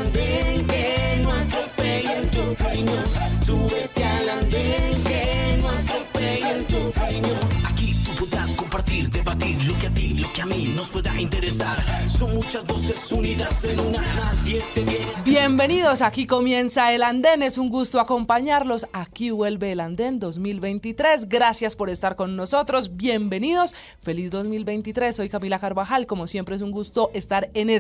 andén, que no atropellen tu opinión. Súbete al andén, que no atropellen tu opinión. Aquí tú podrás compartir, debatir lo que a ti, lo que a mí nos pueda interesar. Son muchas voces unidas en una, nadie te viene. Bienvenidos, aquí comienza El Andén, es un gusto acompañarlos. Aquí vuelve El Andén 2023. Gracias por estar con nosotros, bienvenidos, feliz 2023. Soy Camila Carvajal, como siempre es un gusto estar en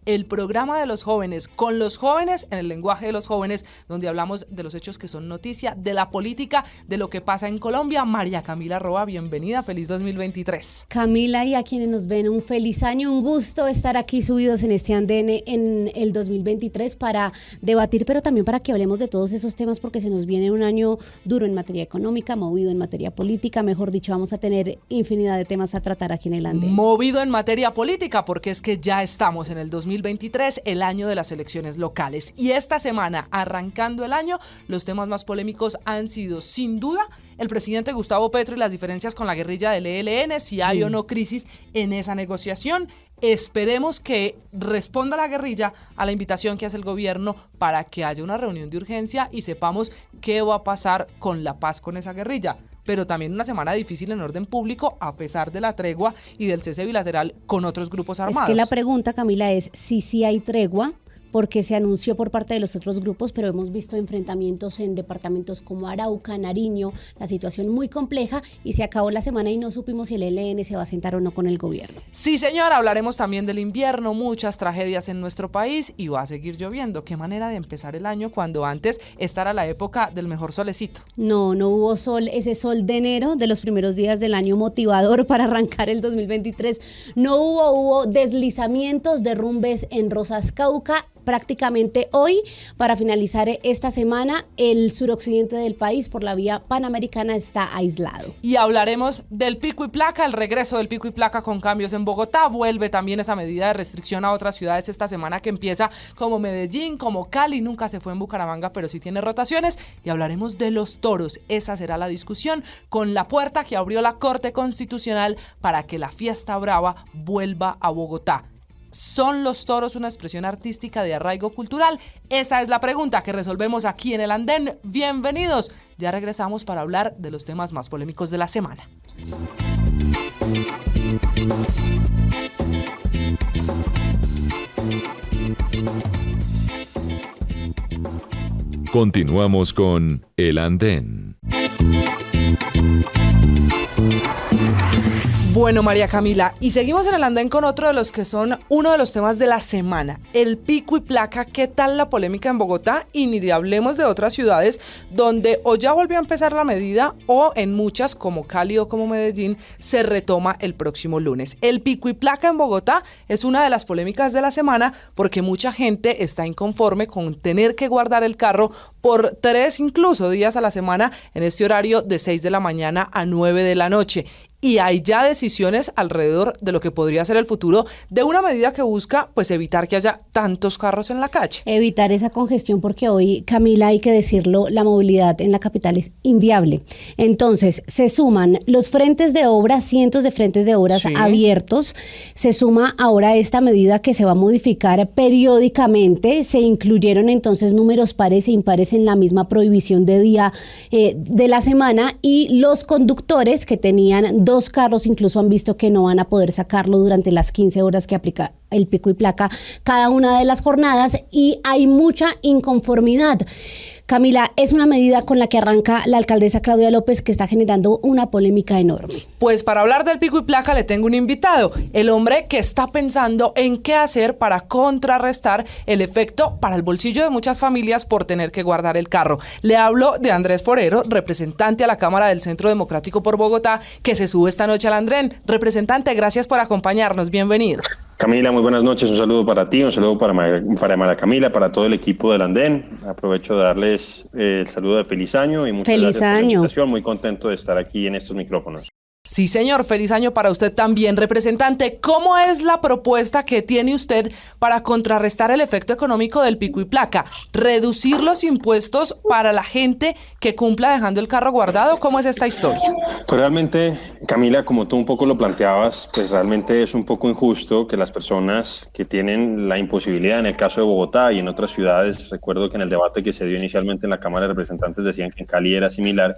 el programa de los jóvenes, con los jóvenes, en el lenguaje de los jóvenes, donde hablamos de los hechos que son noticia, de la política, de lo que pasa en Colombia. María Camila Roa, bienvenida, feliz 2023. Camila, y a quienes nos ven, un feliz año, un gusto estar aquí subidos en este andén en el 2023 para debatir, pero también para que hablemos de todos esos temas, porque se nos viene un año duro en materia económica, movido en materia política, mejor dicho, vamos a tener infinidad de temas a tratar aquí en el andén. Movido en materia política, porque es que ya estamos en el 2023, el año de las elecciones locales, y esta semana, arrancando el año, los temas más polémicos han sido, sin duda, el presidente Gustavo Petro y las diferencias con la guerrilla del ELN, si hay o no crisis en esa negociación. Esperemos que responda la guerrilla a la invitación que hace el gobierno para que haya una reunión de urgencia y sepamos qué va a pasar con la paz con esa guerrilla. Pero también una semana difícil en orden público, a pesar de la tregua y del cese bilateral con otros grupos armados. Es que la pregunta, Camila, es si sí hay tregua, porque se anunció por parte de los otros grupos, pero hemos visto enfrentamientos en departamentos como Arauca, Nariño, la situación muy compleja, y se acabó la semana y no supimos si el ELN se va a sentar o no con el gobierno. Sí, señora, hablaremos también del invierno, muchas tragedias en nuestro país y va a seguir lloviendo. Qué manera de empezar el año cuando antes esta era la época del mejor solecito. No hubo sol, ese sol de enero, de los primeros días del año motivador para arrancar el 2023. No hubo deslizamientos, derrumbes en Rosas Cauca. Prácticamente hoy, para finalizar esta semana, el suroccidente del país por la vía panamericana está aislado. Y hablaremos del pico y placa, el regreso del pico y placa con cambios en Bogotá. Vuelve también esa medida de restricción a otras ciudades esta semana que empieza como Medellín, como Cali. Nunca se fue en Bucaramanga, pero sí tiene rotaciones. Y hablaremos de los toros. Esa será la discusión con la puerta que abrió la Corte Constitucional para que la fiesta brava vuelva a Bogotá. ¿Son los toros una expresión artística de arraigo cultural? Esa es la pregunta que resolvemos aquí en El Andén. Bienvenidos. Ya regresamos para hablar de los temas más polémicos de la semana. Continuamos con El Andén. Bueno, María Camila, y seguimos en El Andén con otro de los que son uno de los temas de la semana, el pico y placa. ¿Qué tal la polémica en Bogotá? Y ni hablemos de otras ciudades donde o ya volvió a empezar la medida o en muchas como Cali o como Medellín se retoma el próximo lunes. El pico y placa en Bogotá es una de las polémicas de la semana porque mucha gente está inconforme con tener que guardar el carro por 3 incluso días a la semana en este horario de 6 de la mañana a 9 de la noche. Y hay ya decisiones alrededor de lo que podría ser el futuro de una medida que busca pues evitar que haya tantos carros en la calle. Evitar esa congestión, porque hoy, Camila, hay que decirlo, la movilidad en la capital es inviable. Entonces, se suman los frentes de obra, cientos de frentes de obras abiertos. Se suma ahora esta medida que se va a modificar periódicamente. Se incluyeron entonces números pares e impares en la misma prohibición de día de la semana, y los conductores que tenían 2 carros incluso han visto que no van a poder sacarlo durante las 15 horas que aplica el pico y placa cada una de las jornadas, y hay mucha inconformidad. Camila, es una medida con la que arranca la alcaldesa Claudia López que está generando una polémica enorme. Pues para hablar del pico y placa le tengo un invitado, el hombre que está pensando en qué hacer para contrarrestar el efecto para el bolsillo de muchas familias por tener que guardar el carro. Le hablo de Andrés Forero, representante a la Cámara del Centro Democrático por Bogotá, que se sube esta noche al andén. Representante, gracias por acompañarnos, bienvenido. Camila, muy buenas noches, un saludo para ti, un saludo para María Camila, para todo el equipo del Andén. Aprovecho de darles el saludo de feliz año y muchas gracias por la invitación. Muy contento de estar aquí en estos micrófonos. Sí, señor, feliz año para usted también, representante. ¿Cómo es la propuesta que tiene usted para contrarrestar el efecto económico del pico y placa? ¿Reducir los impuestos para la gente que cumpla dejando el carro guardado? ¿Cómo es esta historia? Pues realmente, Camila, como tú un poco lo planteabas, pues realmente es un poco injusto que las personas que tienen la imposibilidad, en el caso de Bogotá y en otras ciudades, recuerdo que en el debate que se dio inicialmente en la Cámara de Representantes decían que en Cali era similar,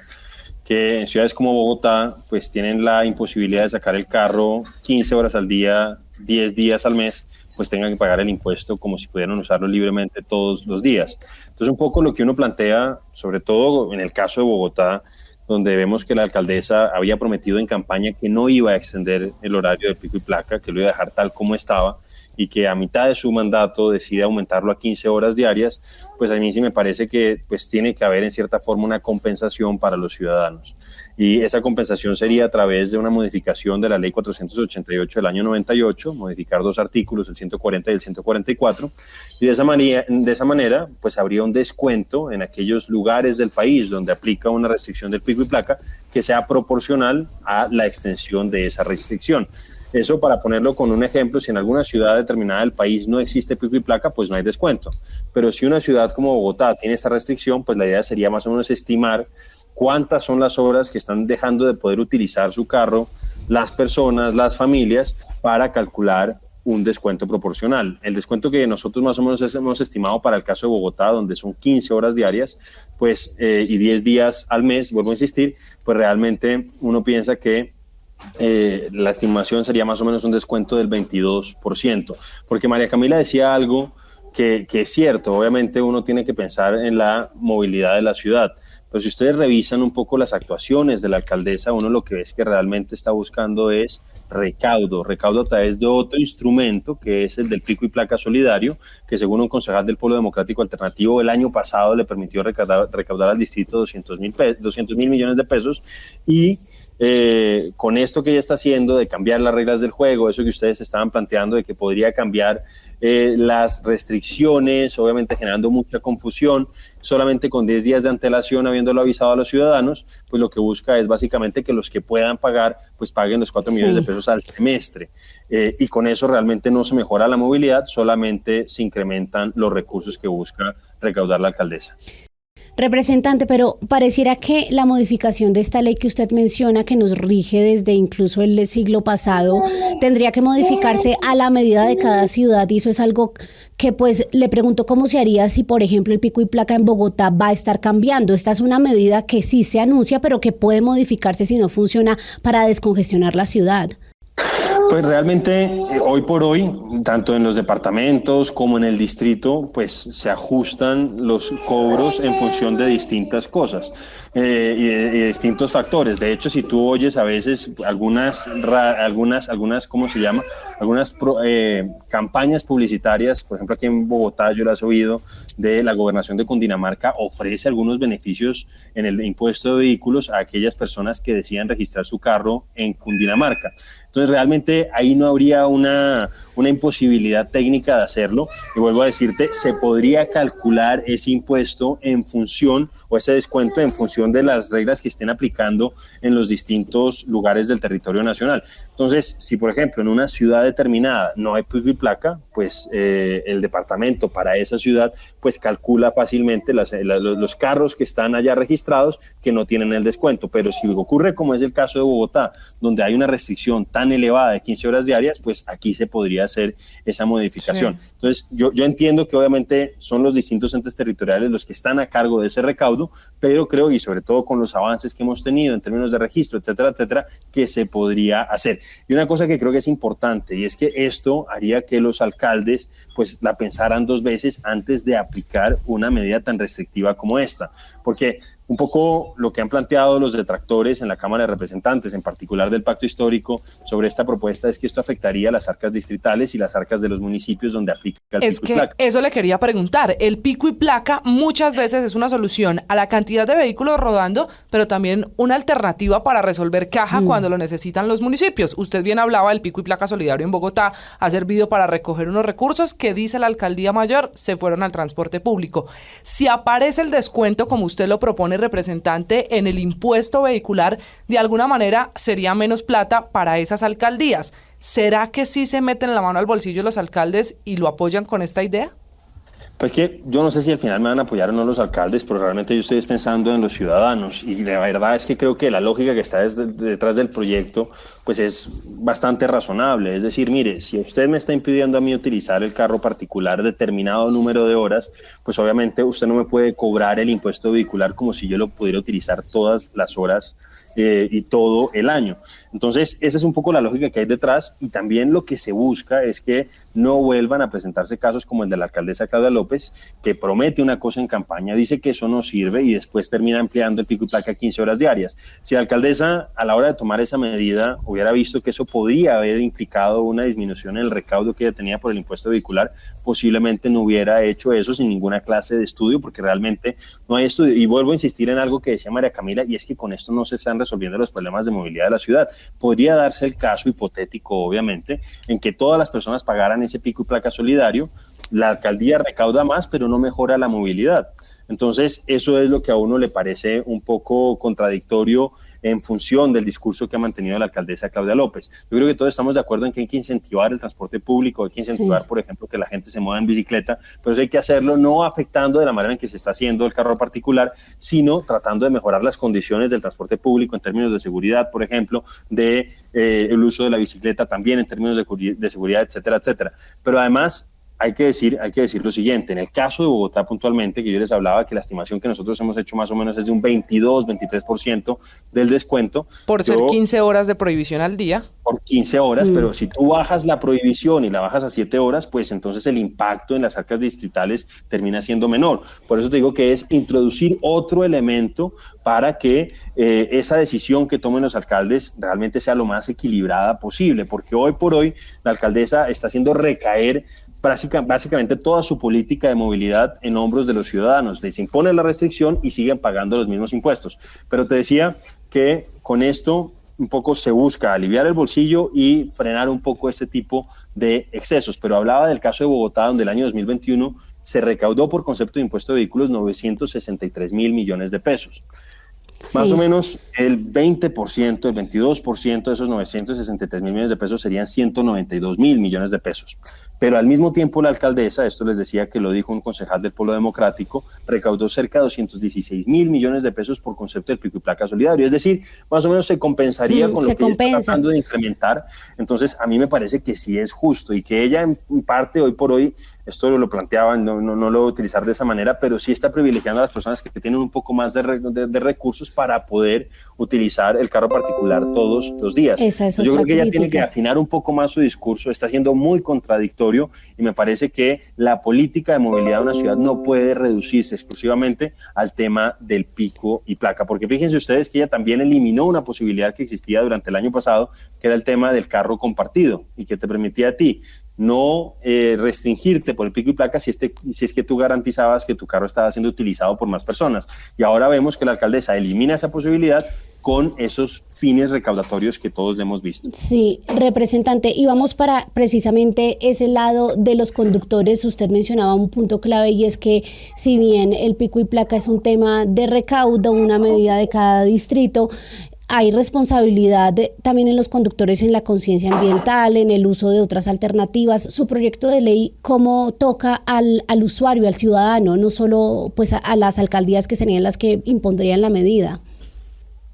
que en ciudades como Bogotá pues tienen la imposibilidad de sacar el carro 15 horas al día, 10 días al mes, pues tengan que pagar el impuesto como si pudieran usarlo libremente todos los días. Entonces un poco lo que uno plantea, sobre todo en el caso de Bogotá, donde vemos que la alcaldesa había prometido en campaña que no iba a extender el horario de pico y placa, que lo iba a dejar tal como estaba, y que a mitad de su mandato decide aumentarlo a 15 horas diarias, pues a mí sí me parece que pues tiene que haber en cierta forma una compensación para los ciudadanos. Y esa compensación sería a través de una modificación de la Ley 488 del año 98, modificar 2 artículos, el 140 y el 144, y de esa manera pues habría un descuento en aquellos lugares del país donde aplica una restricción del pico y placa que sea proporcional a la extensión de esa restricción. Eso, para ponerlo con un ejemplo, si en alguna ciudad determinada del país no existe pico y placa, pues no hay descuento. Pero si una ciudad como Bogotá tiene esta restricción, pues la idea sería más o menos estimar cuántas son las horas que están dejando de poder utilizar su carro las personas, las familias, para calcular un descuento proporcional. El descuento que nosotros más o menos hemos estimado para el caso de Bogotá, donde son 15 horas diarias, pues, y 10 días al mes, vuelvo a insistir, pues realmente uno piensa que la estimación sería más o menos un descuento del 22%, porque María Camila decía algo que es cierto. Obviamente uno tiene que pensar en la movilidad de la ciudad, pero si ustedes revisan un poco las actuaciones de la alcaldesa, uno lo que ve es que realmente está buscando es recaudo a través de otro instrumento, que es el del pico y placa solidario, que según un concejal del Polo Democrático Alternativo el año pasado le permitió recaudar al distrito 200.000 millones de pesos, y con esto que ella está haciendo de cambiar las reglas del juego, eso que ustedes estaban planteando de que podría cambiar las restricciones, obviamente generando mucha confusión, solamente con 10 días de antelación habiéndolo avisado a los ciudadanos, pues lo que busca es básicamente que los que puedan pagar, pues paguen los 4 millones de pesos al semestre, y con eso realmente no se mejora la movilidad, solamente se incrementan los recursos que busca recaudar la alcaldesa. Representante, pero pareciera que la modificación de esta ley que usted menciona, que nos rige desde incluso el siglo pasado, tendría que modificarse a la medida de cada ciudad, y eso es algo que pues le pregunto cómo se haría si, por ejemplo, el pico y placa en Bogotá va a estar cambiando. Esta es una medida que sí se anuncia, pero que puede modificarse si no funciona para descongestionar la ciudad. Pues realmente hoy por hoy, tanto en los departamentos como en el distrito, pues se ajustan los cobros en función de distintas cosas y de distintos factores. De hecho, si tú oyes a veces algunas ¿cómo se llama? Algunas campañas publicitarias, por ejemplo aquí en Bogotá yo las he oído, de la gobernación de Cundinamarca ofrece algunos beneficios en el impuesto de vehículos a aquellas personas que decidan registrar su carro en Cundinamarca. Entonces realmente ahí no habría una imposibilidad técnica de hacerlo, y vuelvo a decirte, se podría calcular ese impuesto en función, o ese descuento en función de las reglas que estén aplicando en los distintos lugares del territorio nacional. Entonces, si por ejemplo en una ciudad determinada no hay pico y placa, pues el departamento para esa ciudad pues calcula fácilmente los carros que están allá registrados que no tienen el descuento. Pero si ocurre como es el caso de Bogotá, donde hay una restricción tan elevada de 15 horas diarias, pues aquí se podría hacer esa modificación. Sí. Entonces yo entiendo que obviamente son los distintos entes territoriales los que están a cargo de ese recaudo, pero creo, y sobre todo con los avances que hemos tenido en términos de registro, etcétera, etcétera, que se podría hacer. Y una cosa que creo que es importante, y es que esto haría que los alcaldes pues la pensaran 2 veces antes de aplicar una medida tan restrictiva como esta, porque un poco lo que han planteado los detractores en la Cámara de Representantes, en particular del Pacto Histórico, sobre esta propuesta es que esto afectaría las arcas distritales y las arcas de los municipios donde aplica el pico y placa. Eso le quería preguntar. El pico y placa muchas veces es una solución a la cantidad de vehículos rodando, pero también una alternativa para resolver caja cuando lo necesitan los municipios. Usted bien hablaba del pico y placa solidario en Bogotá, ha servido para recoger unos recursos que, dice la Alcaldía Mayor, se fueron al transporte público. Si aparece el descuento como usted lo propone propone, representante, en el impuesto vehicular, de alguna manera sería menos plata para esas alcaldías. ¿Será que sí se meten la mano al bolsillo los alcaldes y lo apoyan con esta idea? Pues que yo no sé si al final me van a apoyar o no los alcaldes, pero realmente yo estoy pensando en los ciudadanos y la verdad es que creo que la lógica que está detrás del proyecto pues es bastante razonable. Es decir, mire, si usted me está impidiendo a mí utilizar el carro particular determinado número de horas, pues obviamente usted no me puede cobrar el impuesto vehicular como si yo lo pudiera utilizar todas las horas y todo el año. Entonces, esa es un poco la lógica que hay detrás y también lo que se busca es que no vuelvan a presentarse casos como el de la alcaldesa Claudia López, que promete una cosa en campaña, dice que eso no sirve y después termina ampliando el pico y placa a 15 horas diarias. Si la alcaldesa a la hora de tomar esa medida hubiera visto que eso podría haber implicado una disminución en el recaudo que ella tenía por el impuesto vehicular, posiblemente no hubiera hecho eso sin ninguna clase de estudio, porque realmente no hay estudio. Y vuelvo a insistir en algo que decía María Camila, y es que con esto no se están resolviendo los problemas de movilidad de la ciudad. Podría darse el caso hipotético, obviamente, en que todas las personas pagaran ese pico y placa solidario, la alcaldía recauda más, pero no mejora la movilidad. Entonces, eso es lo que a uno le parece un poco contradictorio en función del discurso que ha mantenido la alcaldesa Claudia López. Yo creo que todos estamos de acuerdo en que hay que incentivar el transporte público, hay que incentivar, por ejemplo, que la gente se mueva en bicicleta, pero eso hay que hacerlo no afectando de la manera en que se está haciendo el carro particular, sino tratando de mejorar las condiciones del transporte público en términos de seguridad, por ejemplo, de el uso de la bicicleta también en términos de seguridad, etcétera, etcétera. Pero además, hay que decir lo siguiente, en el caso de Bogotá puntualmente, que yo les hablaba que la estimación que nosotros hemos hecho más o menos es de un 22-23% del descuento. Por ser 15 horas de prohibición al día. Por 15 horas, pero si tú bajas la prohibición y la bajas a 7 horas, pues entonces el impacto en las arcas distritales termina siendo menor. Por eso te digo que es introducir otro elemento para que esa decisión que tomen los alcaldes realmente sea lo más equilibrada posible, porque hoy por hoy la alcaldesa está haciendo recaer básicamente toda su política de movilidad en hombros de los ciudadanos. Les impone la restricción y siguen pagando los mismos impuestos. Pero te decía que con esto un poco se busca aliviar el bolsillo y frenar un poco este tipo de excesos. Pero hablaba del caso de Bogotá, donde el año 2021 se recaudó por concepto de impuesto de vehículos 963.000 millones de pesos. Sí. Más o menos el 20%, el 22% de esos 963.000 millones de pesos serían 192.000 millones de pesos. Pero al mismo tiempo la alcaldesa, esto les decía que lo dijo un concejal del Polo Democrático, recaudó cerca de 216.000 millones de pesos por concepto del pico y placa solidario. Es decir, más o menos se compensaría con lo que está tratando de incrementar. Entonces, a mí me parece que sí es justo y que ella en parte hoy por hoy, esto lo planteaba, no lo voy a utilizar de esa manera, pero sí está privilegiando a las personas que tienen un poco más de recursos para poder utilizar el carro particular todos los días. Yo creo que ella tiene que afinar un poco más su discurso, está siendo muy contradictorio y me parece que la política de movilidad de una ciudad no puede reducirse exclusivamente al tema del pico y placa, porque fíjense ustedes que ella también eliminó una posibilidad que existía durante el año pasado, que era el tema del carro compartido y que te permitía a ti no restringirte por el pico y placa si es que tú garantizabas que tu carro estaba siendo utilizado por más personas. Y ahora vemos que la alcaldesa elimina esa posibilidad con esos fines recaudatorios que todos le hemos visto. Sí, representante, y vamos para precisamente ese lado de los conductores. Usted mencionaba un punto clave y es que si bien el pico y placa es un tema de recaudo, una medida de cada distrito, hay responsabilidad también en los conductores en la conciencia ambiental, en el uso de otras alternativas. Su proyecto de ley, ¿cómo toca al usuario, al ciudadano, no solo pues a las alcaldías que serían las que impondrían la medida?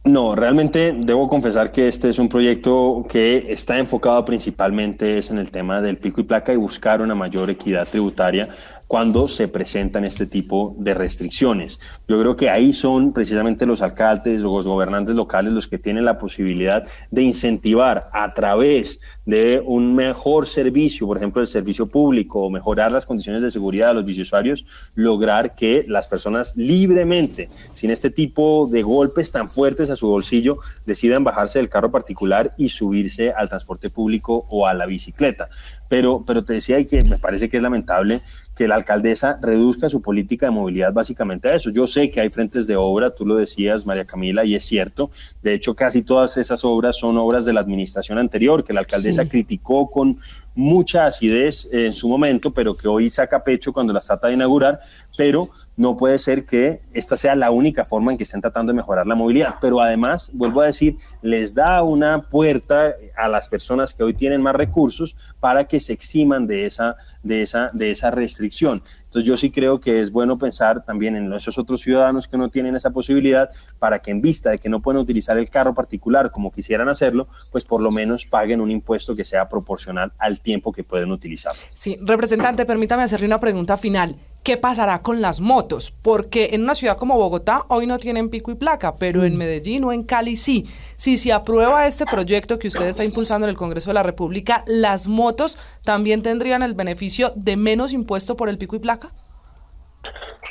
No, realmente debo confesar que este es un proyecto que está enfocado principalmente en el tema del pico y placa y buscar una mayor equidad tributaria cuando se presentan este tipo de restricciones. Yo creo que ahí son precisamente los alcaldes, los gobernantes locales los que tienen la posibilidad de incentivar a través de un mejor servicio, por ejemplo el servicio público, o mejorar las condiciones de seguridad de los biciusuarios, lograr que las personas libremente, sin este tipo de golpes tan fuertes a su bolsillo, decidan bajarse del carro particular y subirse al transporte público o a la bicicleta. Pero te decía que me parece que es lamentable que la alcaldesa reduzca su política de movilidad básicamente a eso. Yo sé que hay frentes de obra, tú lo decías, María Camila, y es cierto. De hecho, casi todas esas obras son obras de la administración anterior, que la alcaldesa criticó con mucha acidez en su momento, pero que hoy saca pecho cuando las trata de inaugurar. Pero no puede ser que esta sea la única forma en que estén tratando de mejorar la movilidad, pero además, vuelvo a decir, les da una puerta a las personas que hoy tienen más recursos para que se eximan de esa restricción. Entonces yo sí creo que es bueno pensar también en esos otros ciudadanos que no tienen esa posibilidad, para que en vista de que no pueden utilizar el carro particular como quisieran hacerlo, pues por lo menos paguen un impuesto que sea proporcional al tiempo que pueden utilizarlo. Sí, representante, permítame hacerle una pregunta final. ¿Qué pasará con las motos? Porque en una ciudad como Bogotá hoy no tienen pico y placa, pero en Medellín o en Cali sí. Si se aprueba este proyecto que usted está impulsando en el Congreso de la República, ¿las motos también tendrían el beneficio de menos impuesto por el pico y placa?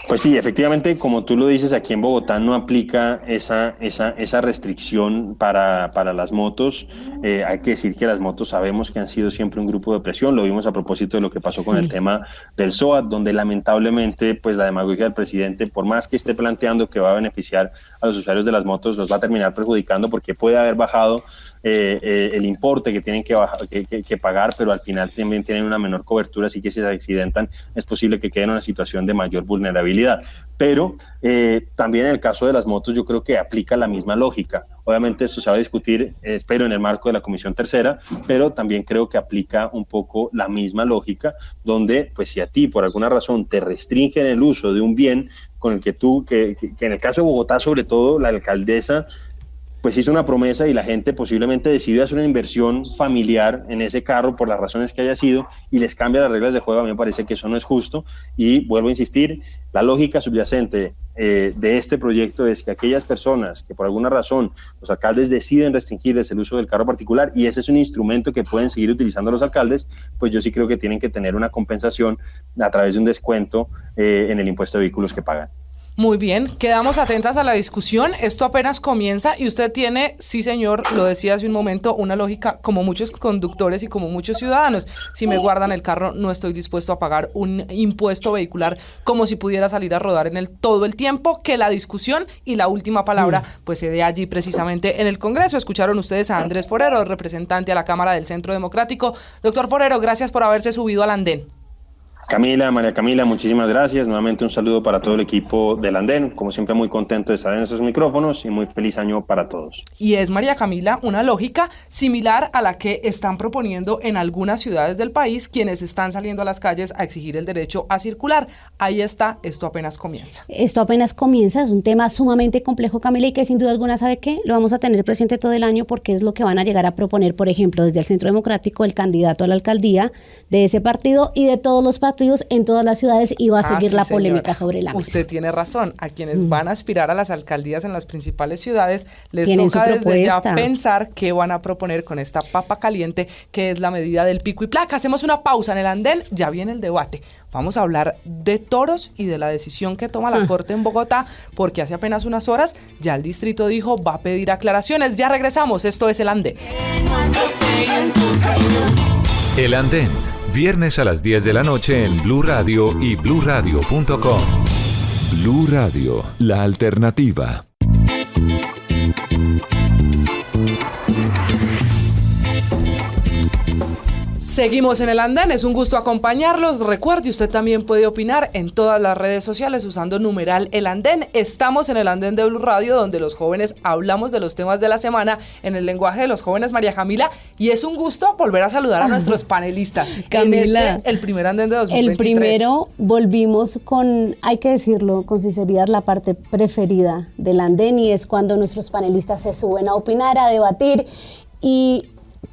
Pues sí, efectivamente, como tú lo dices, aquí en Bogotá no aplica esa restricción para las motos. Hay que decir que las motos sabemos que han sido siempre un grupo de presión. Lo vimos a propósito de lo que pasó con el tema del SOAT, donde lamentablemente pues la demagogia del presidente, por más que esté planteando que va a beneficiar a los usuarios de las motos, los va a terminar perjudicando, porque puede haber bajado el importe que tienen que pagar, pero al final también tienen una menor cobertura, así que si se accidentan es posible que queden en una situación de mayor vulnerabilidad. Pero también en el caso de las motos yo creo que aplica la misma lógica. Obviamente esto se va a discutir, espero, en el marco de la Comisión Tercera, pero también creo que aplica un poco la misma lógica, donde pues si a ti por alguna razón te restringen el uso de un bien con el que tú, que en el caso de Bogotá sobre todo, la alcaldesa pues hizo una promesa y la gente posiblemente decide hacer una inversión familiar en ese carro por las razones que haya sido y les cambia las reglas de juego. A mí me parece que eso no es justo y vuelvo a insistir, la lógica subyacente de este proyecto es que aquellas personas que por alguna razón los alcaldes deciden restringirles el uso del carro particular, y ese es un instrumento que pueden seguir utilizando los alcaldes, pues yo sí creo que tienen que tener una compensación a través de un descuento en el impuesto de vehículos que pagan. Muy bien, quedamos atentas a la discusión. Esto apenas comienza y usted tiene, sí señor, lo decía hace un momento, una lógica como muchos conductores y como muchos ciudadanos. Si me guardan el carro, no estoy dispuesto a pagar un impuesto vehicular como si pudiera salir a rodar en todo el tiempo. Que la discusión y la última palabra pues se dé allí precisamente en el Congreso. Escucharon ustedes a Andrés Forero, representante a la Cámara del Centro Democrático. Doctor Forero, gracias por haberse subido al andén. María Camila, muchísimas gracias. Nuevamente un saludo para todo el equipo del Andén. Como siempre, muy contento de estar en esos micrófonos y muy feliz año para todos. Y es, María Camila, una lógica similar a la que están proponiendo en algunas ciudades del país quienes están saliendo a las calles a exigir el derecho a circular. Ahí está, esto apenas comienza. Esto apenas comienza, es un tema sumamente complejo, Camila, y que sin duda alguna, ¿sabe qué? Lo vamos a tener presente todo el año porque es lo que van a llegar a proponer, por ejemplo, desde el Centro Democrático, el candidato a la alcaldía de ese partido y de todos los partidos en todas las ciudades, y va a seguir la polémica sobre la mesa. Usted tiene razón, a quienes van a aspirar a las alcaldías en las principales ciudades les toca desde ya pensar qué van a proponer con esta papa caliente que es la medida del pico y placa. Hacemos una pausa en el andén, ya viene el debate. Vamos a hablar de toros y de la decisión que toma la Corte en Bogotá, porque hace apenas unas horas ya el distrito dijo va a pedir aclaraciones. Ya regresamos, esto es El Andén. El Andén, viernes a las 10 de la noche en Blue Radio y bluradio.com. Blue Radio, la alternativa. Seguimos en El Andén, es un gusto acompañarlos. Recuerde, usted también puede opinar en todas las redes sociales usando numeral El Andén. Estamos en El Andén de Blue Radio, donde los jóvenes hablamos de los temas de la semana en el lenguaje de los jóvenes, María Camila, y es un gusto volver a saludar a nuestros panelistas. Camila, el primer Andén de 2023. El primero volvimos con, hay que decirlo con sinceridad, la parte preferida del Andén, y es cuando nuestros panelistas se suben a opinar, a debatir. Y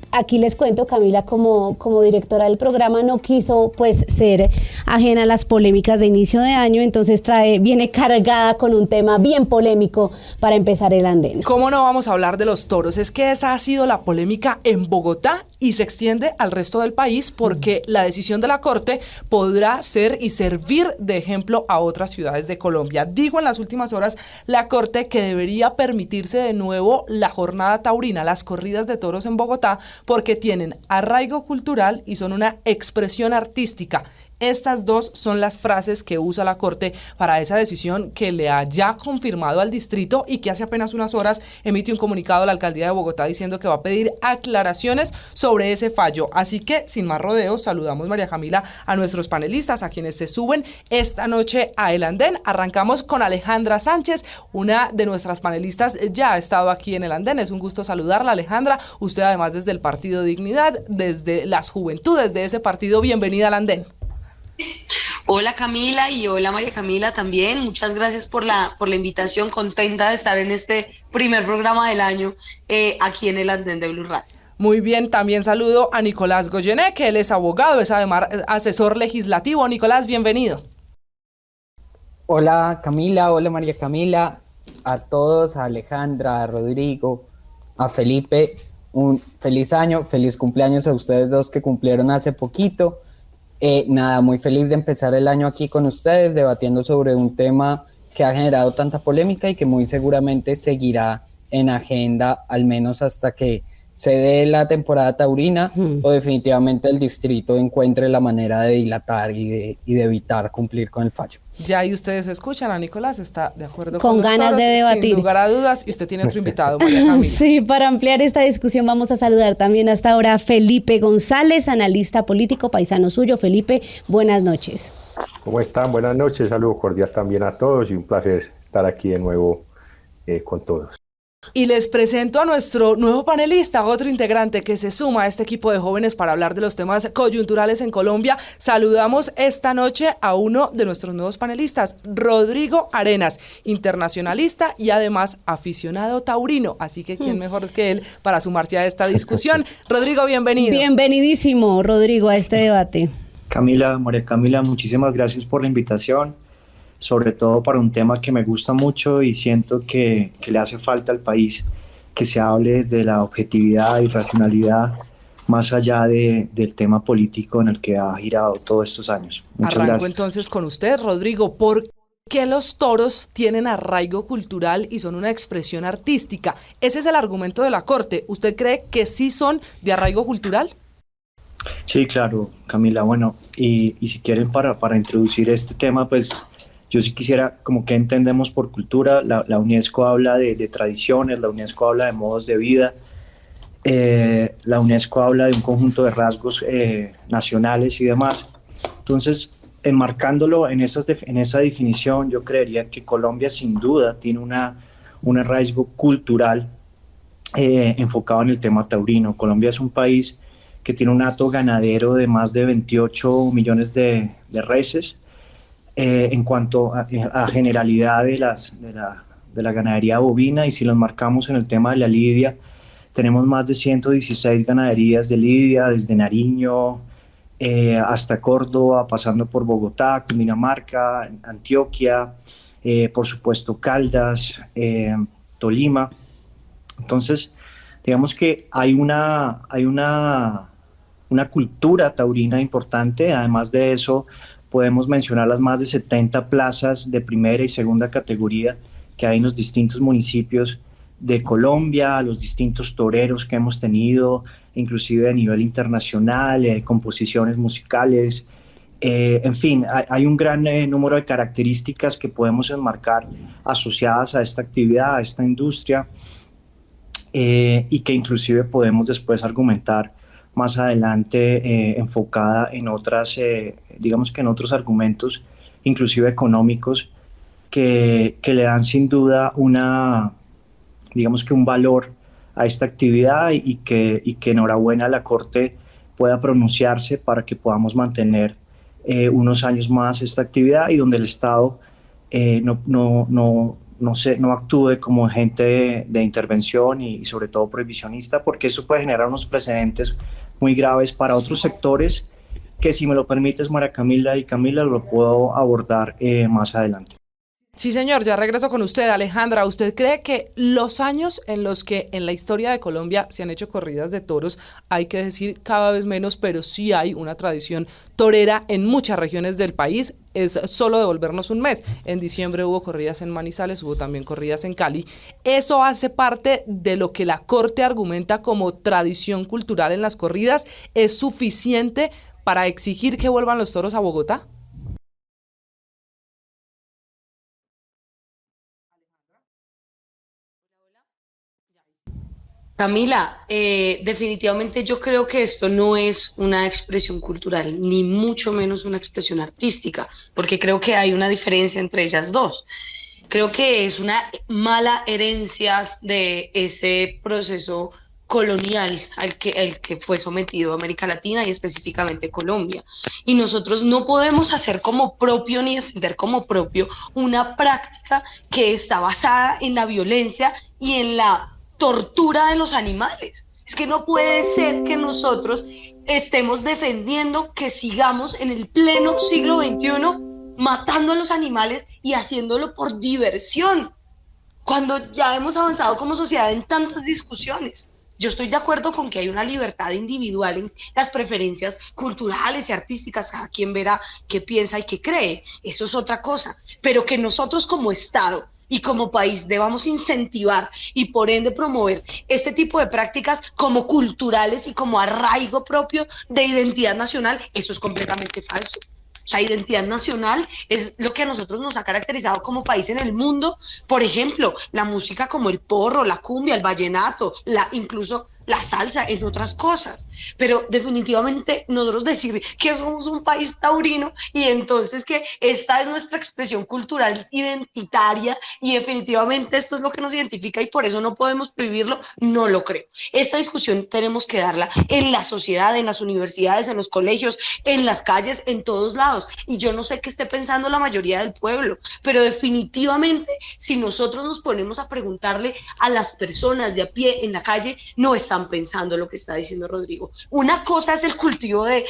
aquí les cuento, Camila, como directora del programa, no quiso pues ser ajena a las polémicas de inicio de año, entonces viene cargada con un tema bien polémico para empezar el andén. ¿Cómo no vamos a hablar de los toros? Es que esa ha sido la polémica en Bogotá y se extiende al resto del país porque la decisión de la Corte podrá ser y servir de ejemplo a otras ciudades de Colombia. Dijo en las últimas horas la Corte que debería permitirse de nuevo la jornada taurina, las corridas de toros en Bogotá, porque tienen arraigo cultural y son una expresión artística. Estas dos son las frases que usa la Corte para esa decisión que le ha ya confirmado al distrito y que hace apenas unas horas emite un comunicado a la alcaldía de Bogotá diciendo que va a pedir aclaraciones sobre ese fallo. Así que, sin más rodeos, saludamos, María Camila, a nuestros panelistas, a quienes se suben esta noche a El Andén. Arrancamos con Alejandra Sánchez, una de nuestras panelistas ya ha estado aquí en El Andén. Es un gusto saludarla, Alejandra. Usted además desde el Partido Dignidad, desde las juventudes de ese partido, bienvenida al Andén. Hola Camila y hola María Camila también, muchas gracias por la invitación, contenta de estar en este primer programa del año aquí en el Andén de Blue Radio. Muy bien, también saludo a Nicolás Goyené, que él es abogado, es además asesor legislativo. Nicolás, bienvenido. Hola Camila, hola María Camila, a todos, a Alejandra, a Rodrigo, a Felipe, un feliz año, feliz cumpleaños a ustedes dos que cumplieron hace poquito. Nada, muy feliz de empezar el año aquí con ustedes, debatiendo sobre un tema que ha generado tanta polémica y que muy seguramente seguirá en agenda, al menos hasta que se dé la temporada taurina o definitivamente el distrito encuentre la manera de dilatar y de evitar cumplir con el fallo. Ya ahí ustedes escuchan, a Nicolás está de acuerdo con ganas toros, de debatir. Sin lugar a dudas, y usted tiene otro invitado, María Camila. Sí, para ampliar esta discusión vamos a saludar también hasta ahora a Felipe González, analista político, paisano suyo. Felipe, buenas noches. ¿Cómo están? Buenas noches, saludos cordiales también a todos y un placer estar aquí de nuevo con todos. Y les presento a nuestro nuevo panelista, otro integrante que se suma a este equipo de jóvenes para hablar de los temas coyunturales en Colombia. Saludamos esta noche a uno de nuestros nuevos panelistas, Rodrigo Arenas, internacionalista y además aficionado taurino. Así que quién mejor que él para sumarse a esta discusión. Rodrigo, bienvenido. Bienvenidísimo, Rodrigo, a este debate. Camila, María Camila, muchísimas gracias por la invitación, sobre todo para un tema que me gusta mucho y siento que le hace falta al país, que se hable desde la objetividad y racionalidad, más allá del tema político en el que ha girado todos estos años. Muchas gracias. Entonces con usted, Rodrigo. ¿Por qué los toros tienen arraigo cultural y son una expresión artística? Ese es el argumento de la Corte. ¿Usted cree que sí son de arraigo cultural? Sí, claro, Camila. Bueno, y si quieren para introducir este tema, pues yo sí quisiera, como que entendemos por cultura. La UNESCO habla de tradiciones, la UNESCO habla de modos de vida, la UNESCO habla de un conjunto de rasgos nacionales y demás. Entonces, enmarcándolo en esa definición, yo creería que Colombia sin duda tiene un arraigo cultural enfocado en el tema taurino. Colombia es un país que tiene un hato ganadero de más de 28 millones de reses. En cuanto a generalidad de la ganadería bovina, y si los marcamos en el tema de la lidia, tenemos más de 116 ganaderías de lidia, desde Nariño hasta Córdoba, pasando por Bogotá, Cundinamarca, Antioquia, por supuesto Caldas, Tolima. Entonces, digamos que hay una cultura taurina importante. Además de eso, podemos mencionar las más de 70 plazas de primera y segunda categoría que hay en los distintos municipios de Colombia, los distintos toreros que hemos tenido, inclusive a nivel internacional, composiciones musicales. En fin, hay un gran número de características que podemos enmarcar asociadas a esta actividad, a esta industria, y que inclusive podemos después argumentar más adelante enfocada en otras, digamos que en otros argumentos, inclusive económicos, que le dan sin duda digamos que un valor a esta actividad y que enhorabuena la Corte pueda pronunciarse para que podamos mantener unos años más esta actividad y donde el Estado no actúe como agente de intervención y sobre todo prohibicionista, porque eso puede generar unos precedentes muy graves para otros sectores que, si me lo permites, María Camila y Camila, lo puedo abordar más adelante. Sí, señor, ya regreso con usted. Alejandra, ¿usted cree que los años en los que en la historia de Colombia se han hecho corridas de toros, hay que decir cada vez menos, pero sí hay una tradición torera en muchas regiones del país? Es solo devolvernos un mes. En diciembre hubo corridas en Manizales, hubo también corridas en Cali. ¿Eso hace parte de lo que la Corte argumenta como tradición cultural en las corridas? ¿Es suficiente para exigir que vuelvan los toros a Bogotá? Camila, definitivamente yo creo que esto no es una expresión cultural, ni mucho menos una expresión artística, porque creo que hay una diferencia entre ellas dos. Creo que es una mala herencia de ese proceso colonial al que fue sometido América Latina y específicamente Colombia. Y nosotros no podemos hacer como propio ni defender como propio una práctica que está basada en la violencia y en la tortura de los animales. Es que no puede ser que nosotros estemos defendiendo que sigamos en el pleno siglo XXI matando a los animales y haciéndolo por diversión, cuando ya hemos avanzado como sociedad en tantas discusiones. Yo estoy de acuerdo con que hay una libertad individual en las preferencias culturales y artísticas, cada quien verá qué piensa y qué cree, eso es otra cosa, pero que nosotros como Estado y como país debamos incentivar y por ende promover este tipo de prácticas como culturales y como arraigo propio de identidad nacional, eso es completamente falso. O sea, identidad nacional es lo que a nosotros nos ha caracterizado como país en el mundo. Por ejemplo, la música como el porro, la cumbia, el vallenato, incluso la salsa, entre otras cosas. Pero definitivamente nosotros decir que somos un país taurino y entonces que esta es nuestra expresión cultural identitaria y definitivamente esto es lo que nos identifica y por eso no podemos prohibirlo, no lo creo. Esta discusión tenemos que darla en la sociedad, en las universidades, en los colegios, en las calles, en todos lados. Y yo no sé qué esté pensando la mayoría del pueblo, pero definitivamente si nosotros nos ponemos a preguntarle a las personas de a pie en la calle, no están pensando lo que está diciendo Rodrigo. Una cosa es el cultivo de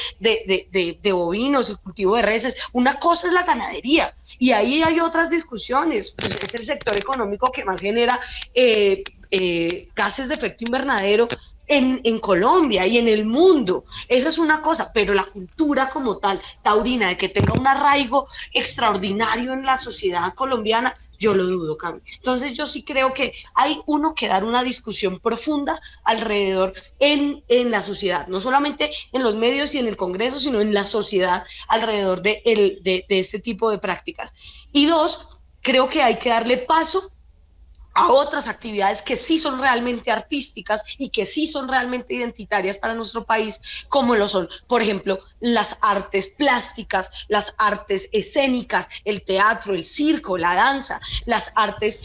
bovinos, el cultivo de reses, una cosa es la ganadería, y ahí hay otras discusiones, pues es el sector económico que más genera gases de efecto invernadero en Colombia y en el mundo. Esa es una cosa, pero la cultura como tal, taurina, de que tenga un arraigo extraordinario en la sociedad colombiana, yo lo dudo, Cami. Entonces yo sí creo que hay que dar una discusión profunda alrededor en la sociedad, no solamente en los medios y en el Congreso, sino en la sociedad alrededor de este tipo de prácticas. Y dos, creo que hay que darle paso a otras actividades que sí son realmente artísticas y que sí son realmente identitarias para nuestro país, como lo son, por ejemplo, las artes plásticas, las artes escénicas, el teatro, el circo, la danza, las artes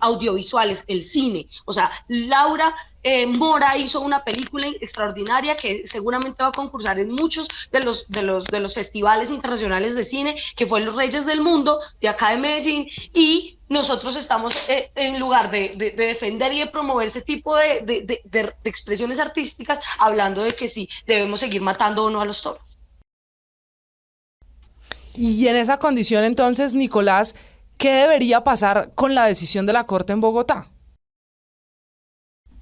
audiovisuales, el cine. O sea, Laura Mora hizo una película extraordinaria que seguramente va a concursar en muchos de los festivales internacionales de cine, que fue Los Reyes del Mundo, de acá de Medellín, y nosotros estamos, en lugar de defender y de promover ese tipo de expresiones artísticas, hablando de que sí, debemos seguir matando o no a los toros. Y en esa condición, entonces, Nicolás, ¿qué debería pasar con la decisión de la Corte en Bogotá?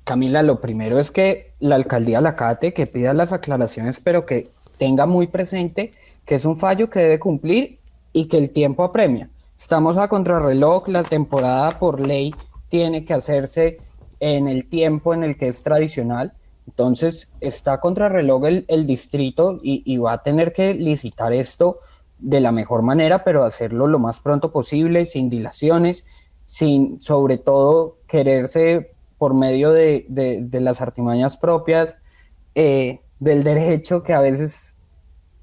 Camila, lo primero es que la alcaldía la acate, que pida las aclaraciones, pero que tenga muy presente que es un fallo que debe cumplir y que el tiempo apremia. Estamos a contrarreloj, la temporada por ley tiene que hacerse en el tiempo en el que es tradicional, entonces está a contrarreloj el distrito y va a tener que licitar esto de la mejor manera, pero hacerlo lo más pronto posible, sin dilaciones, sin sobre todo quererse por medio de las artimañas propias del derecho, que a veces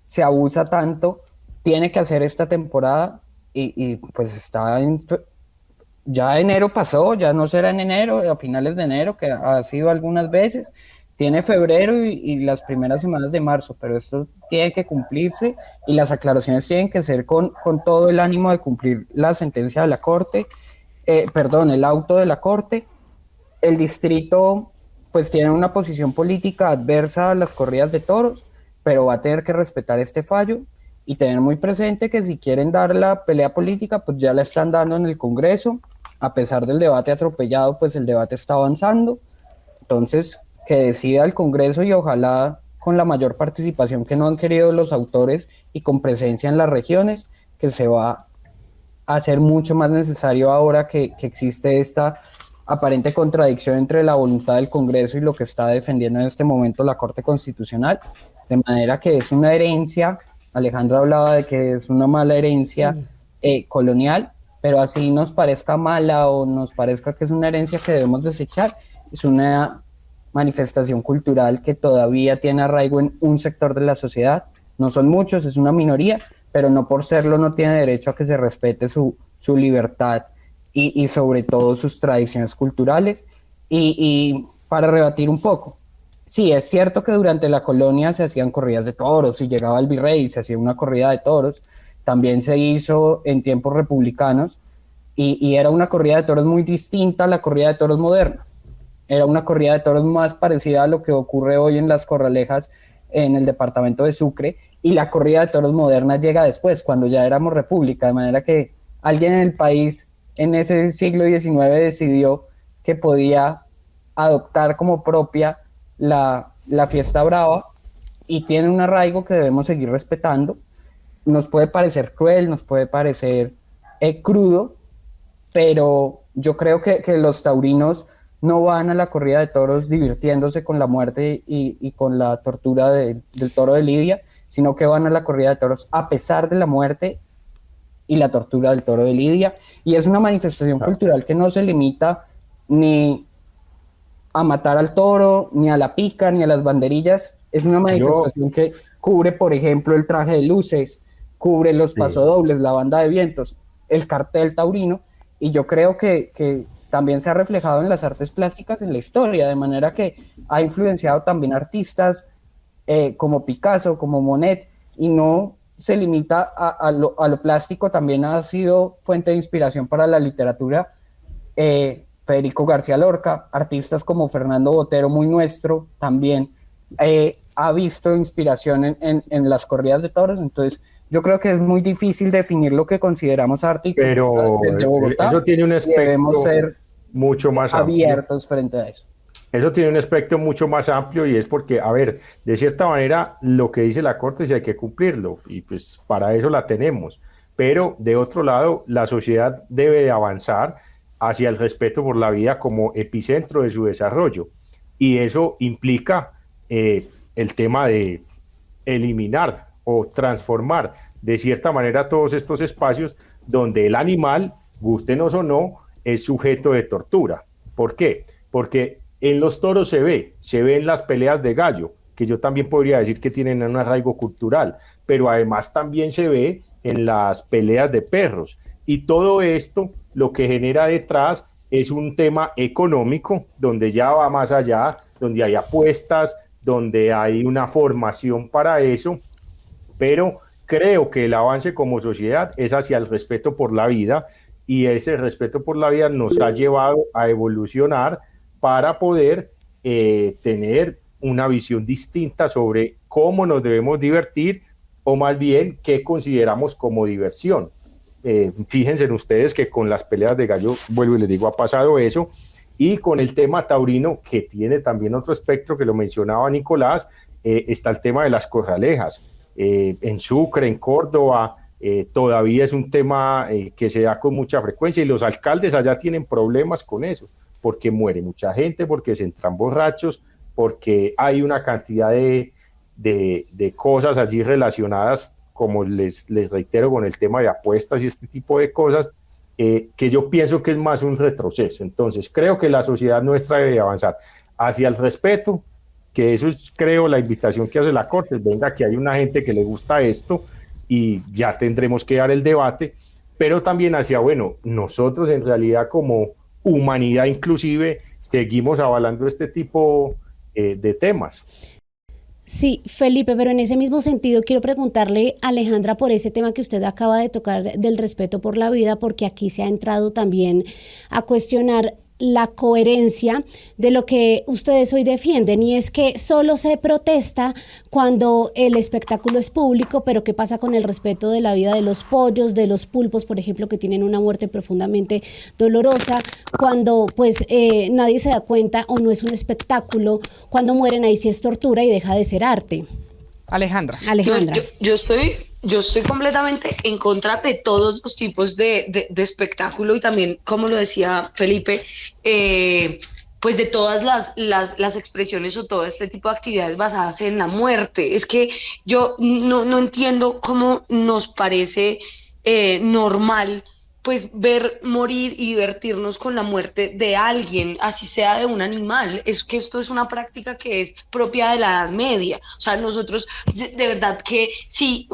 se abusa tanto. Tiene que hacer esta temporada y pues ya enero pasó, ya no será en enero, a finales de enero, que ha sido algunas veces, tiene febrero y las primeras semanas de marzo, pero esto tiene que cumplirse y las aclaraciones tienen que ser con todo el ánimo de cumplir la sentencia de la Corte, el auto de la Corte. El distrito pues tiene una posición política adversa a las corridas de toros, pero va a tener que respetar este fallo y tener muy presente que si quieren dar la pelea política, pues ya la están dando en el Congreso. A pesar del debate atropellado, pues el debate está avanzando. Entonces, que decida el Congreso y ojalá con la mayor participación que no han querido los autores y con presencia en las regiones, que se va a hacer mucho más necesario ahora que existe esta aparente contradicción entre la voluntad del Congreso y lo que está defendiendo en este momento la Corte Constitucional. de manera que es una herencia. Alejandro hablaba de que es una mala herencia colonial, pero así nos parezca mala o nos parezca que es una herencia que debemos desechar, es una manifestación cultural que todavía tiene arraigo en un sector de la sociedad. No son muchos, es una minoría, pero no por serlo no tiene derecho a que se respete su libertad y sobre todo sus tradiciones culturales. Y para rebatir un poco, sí, es cierto que durante la colonia se hacían corridas de toros, y llegaba el virrey y se hacía una corrida de toros. También se hizo en tiempos republicanos y era una corrida de toros muy distinta a la corrida de toros moderna. Era una corrida de toros más parecida a lo que ocurre hoy en las corralejas en el departamento de Sucre, y la corrida de toros moderna llega después, cuando ya éramos república, de manera que alguien en el país en ese siglo XIX decidió que podía adoptar como propia la fiesta brava, y tiene un arraigo que debemos seguir respetando. Nos puede parecer cruel, nos puede parecer crudo, pero yo creo que los taurinos no van a la corrida de toros divirtiéndose con la muerte y con la tortura del toro de Lidia, sino que van a la corrida de toros a pesar de la muerte y la tortura del toro de Lidia. Y es una manifestación cultural que no se limita ni a matar al toro, ni a la pica, ni a las banderillas. Es una manifestación que cubre, por ejemplo, el traje de luces, cubre los pasodobles, la banda de vientos, el cartel taurino, y yo creo que también se ha reflejado en las artes plásticas en la historia, de manera que ha influenciado también artistas como Picasso, como Monet, y no se limita a lo plástico, también ha sido fuente de inspiración para la literatura. Federico García Lorca, artistas como Fernando Botero, muy nuestro, también ha visto inspiración en las corridas de toros. Entonces yo creo que es muy difícil definir lo que consideramos arte, pero desde Bogotá, eso tiene un espectro debemos ser mucho más abiertos frente a eso. Eso tiene un espectro mucho más amplio, y es porque, a ver, de cierta manera lo que dice la Corte sí hay que cumplirlo, y pues para eso la tenemos, pero de otro lado la sociedad debe de avanzar hacia el respeto por la vida como epicentro de su desarrollo, y eso implica el tema de eliminar o transformar de cierta manera todos estos espacios donde el animal, gústenos o no, es sujeto de tortura. ¿Por qué? Porque en los toros se ve en las peleas de gallo, que yo también podría decir que tienen un arraigo cultural, pero además también se ve en las peleas de perros, y todo esto lo que genera detrás es un tema económico, donde ya va más allá, donde hay apuestas, donde hay una formación para eso, pero creo que el avance como sociedad es hacia el respeto por la vida, y ese respeto por la vida nos ha llevado a evolucionar para poder tener una visión distinta sobre cómo nos debemos divertir, o más bien qué consideramos como diversión. Fíjense en ustedes que con las peleas de gallo, vuelvo y les digo, ha pasado eso, y con el tema taurino, que tiene también otro espectro que lo mencionaba Nicolás, está el tema de las corralejas. En Sucre, en Córdoba, todavía es un tema que se da con mucha frecuencia, y los alcaldes allá tienen problemas con eso, porque muere mucha gente, porque se entran borrachos, porque hay una cantidad de cosas allí relacionadas, como les reitero, con el tema de apuestas y este tipo de cosas, que yo pienso que es más un retroceso. Entonces creo que la sociedad nuestra debe avanzar hacia el respeto, que eso es, creo, la invitación que hace la Corte. Venga, que hay una gente que le gusta esto, y ya tendremos que dar el debate, pero también hacia, bueno, nosotros en realidad como humanidad inclusive seguimos avalando este tipo de temas. Sí, Felipe, pero en ese mismo sentido quiero preguntarle a Alejandra por ese tema que usted acaba de tocar del respeto por la vida, porque aquí se ha entrado también a cuestionar la coherencia de lo que ustedes hoy defienden, y es que solo se protesta cuando el espectáculo es público, pero ¿qué pasa con el respeto de la vida de los pollos, de los pulpos, por ejemplo, que tienen una muerte profundamente dolorosa, cuando pues nadie se da cuenta o no es un espectáculo, cuando mueren ahí sí es tortura y deja de ser arte? Alejandra. Yo estoy completamente en contra de todos los tipos de espectáculo, y también, como lo decía Felipe, pues de todas las expresiones o todo este tipo de actividades basadas en la muerte. Es que yo no entiendo cómo nos parece normal pues ver morir y divertirnos con la muerte de alguien, así sea de un animal. Es que esto es una práctica que es propia de la Edad Media. O sea, nosotros de verdad que sí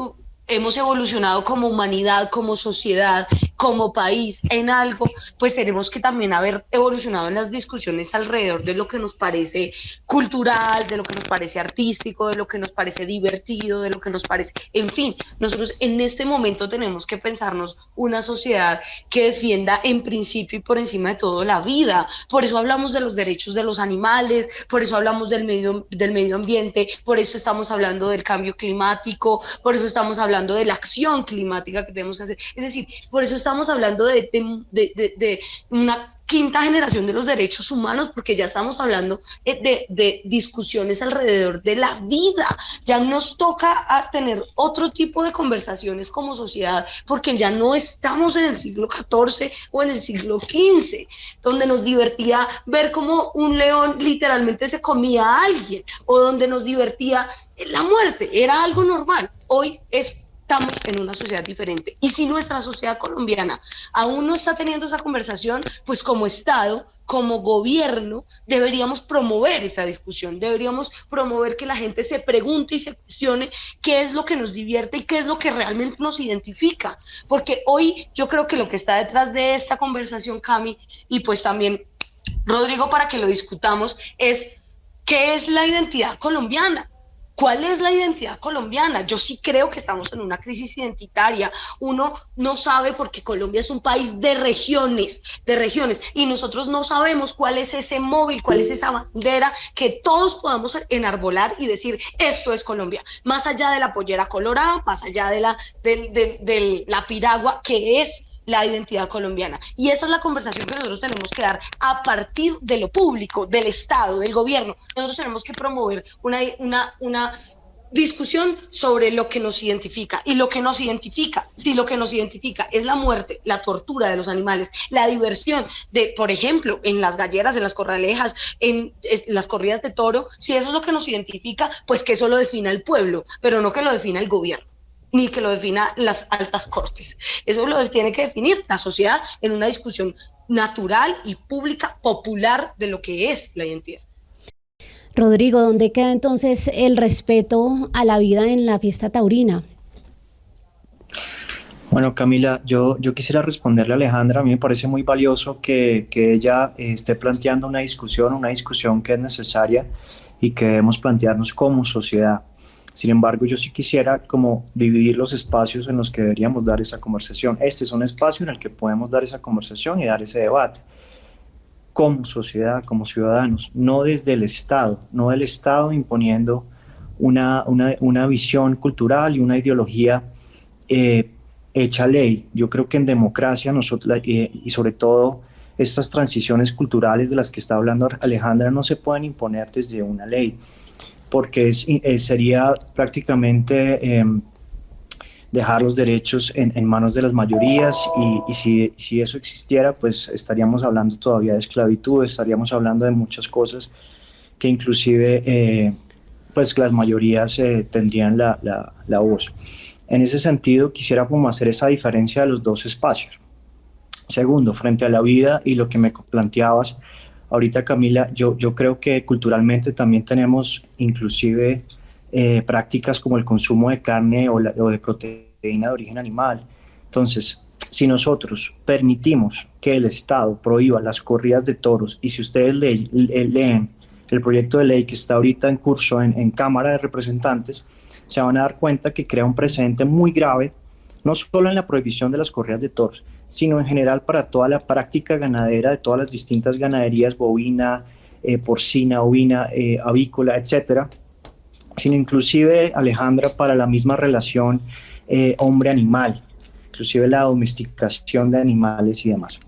hemos evolucionado como humanidad, como sociedad, como país en algo, pues tenemos que también haber evolucionado en las discusiones alrededor de lo que nos parece cultural, de lo que nos parece artístico, de lo que nos parece divertido, de lo que nos parece, en fin, nosotros en este momento tenemos que pensarnos una sociedad que defienda en principio y por encima de todo la vida. Por eso hablamos de los derechos de los animales, por eso hablamos del medio ambiente, por eso estamos hablando del cambio climático, por eso estamos hablando de la acción climática que tenemos que hacer. Es decir, por eso estamos hablando de una quinta generación de los derechos humanos, porque ya estamos hablando de discusiones alrededor de la vida. Ya nos toca a tener otro tipo de conversaciones como sociedad, porque ya no estamos en el siglo XIV o en el siglo XV, donde nos divertía ver cómo un león literalmente se comía a alguien, o donde nos divertía la muerte, era algo normal. Hoy estamos en una sociedad diferente. Y si nuestra sociedad colombiana aún no está teniendo esa conversación, pues como Estado, como gobierno, deberíamos promover esa discusión, deberíamos promover que la gente se pregunte y se cuestione qué es lo que nos divierte y qué es lo que realmente nos identifica. Porque hoy yo creo que lo que está detrás de esta conversación, Cami, y pues también Rodrigo, para que lo discutamos, es ¿qué es la identidad colombiana? ¿Cuál es la identidad colombiana? Yo sí creo que estamos en una crisis identitaria. Uno no sabe porque Colombia es un país de regiones, y nosotros no sabemos cuál es ese móvil, cuál es esa bandera que todos podamos enarbolar y decir, esto es Colombia. Más allá de la pollera colorada, más allá de la piragua, que es la identidad colombiana. Y esa es la conversación que nosotros tenemos que dar a partir de lo público, del Estado, del gobierno. Nosotros tenemos que promover una discusión sobre lo que nos identifica. Y lo que nos identifica, si lo que nos identifica es la muerte, la tortura de los animales, la diversión de, por ejemplo, en las galleras, en las corralejas, en las corridas de toro, si eso es lo que nos identifica, pues que eso lo defina el pueblo, pero no que lo defina el gobierno, ni que lo defina las altas cortes. Eso lo tiene que definir la sociedad en una discusión natural y pública, popular, de lo que es la identidad. Rodrigo, ¿dónde queda entonces el respeto a la vida en la fiesta taurina? Bueno, Camila, yo quisiera responderle a Alejandra. A mí me parece muy valioso que ella esté planteando una discusión que es necesaria y que debemos plantearnos como sociedad. Sin embargo, yo sí quisiera como dividir los espacios en los que deberíamos dar esa conversación. Este es un espacio en el que podemos dar esa conversación y dar ese debate como sociedad, como ciudadanos, no desde el Estado, no del Estado imponiendo una visión cultural y una ideología hecha ley. Yo creo que en democracia nosotros, y sobre todo estas transiciones culturales de las que está hablando Alejandra, no se pueden imponer desde una ley, porque sería prácticamente dejar los derechos en manos de las mayorías, y si eso existiera, pues estaríamos hablando todavía de esclavitud, estaríamos hablando de muchas cosas que inclusive pues las mayorías tendrían la voz. En ese sentido, quisiera como hacer esa diferencia de los dos espacios. Segundo, frente a la vida y lo que me planteabas ahorita, Camila, yo creo que culturalmente también tenemos inclusive prácticas como el consumo de carne o de proteína de origen animal. Entonces, si nosotros permitimos que el Estado prohíba las corridas de toros, y si ustedes leen el proyecto de ley que está ahorita en curso en Cámara de Representantes, se van a dar cuenta que crea un precedente muy grave, no solo en la prohibición de las corridas de toros, sino en general para toda la práctica ganadera de todas las distintas ganaderías, bovina, porcina, ovina, avícola, etcétera, sino inclusive, Alejandra, para la misma relación hombre-animal, inclusive la domesticación de animales y demás.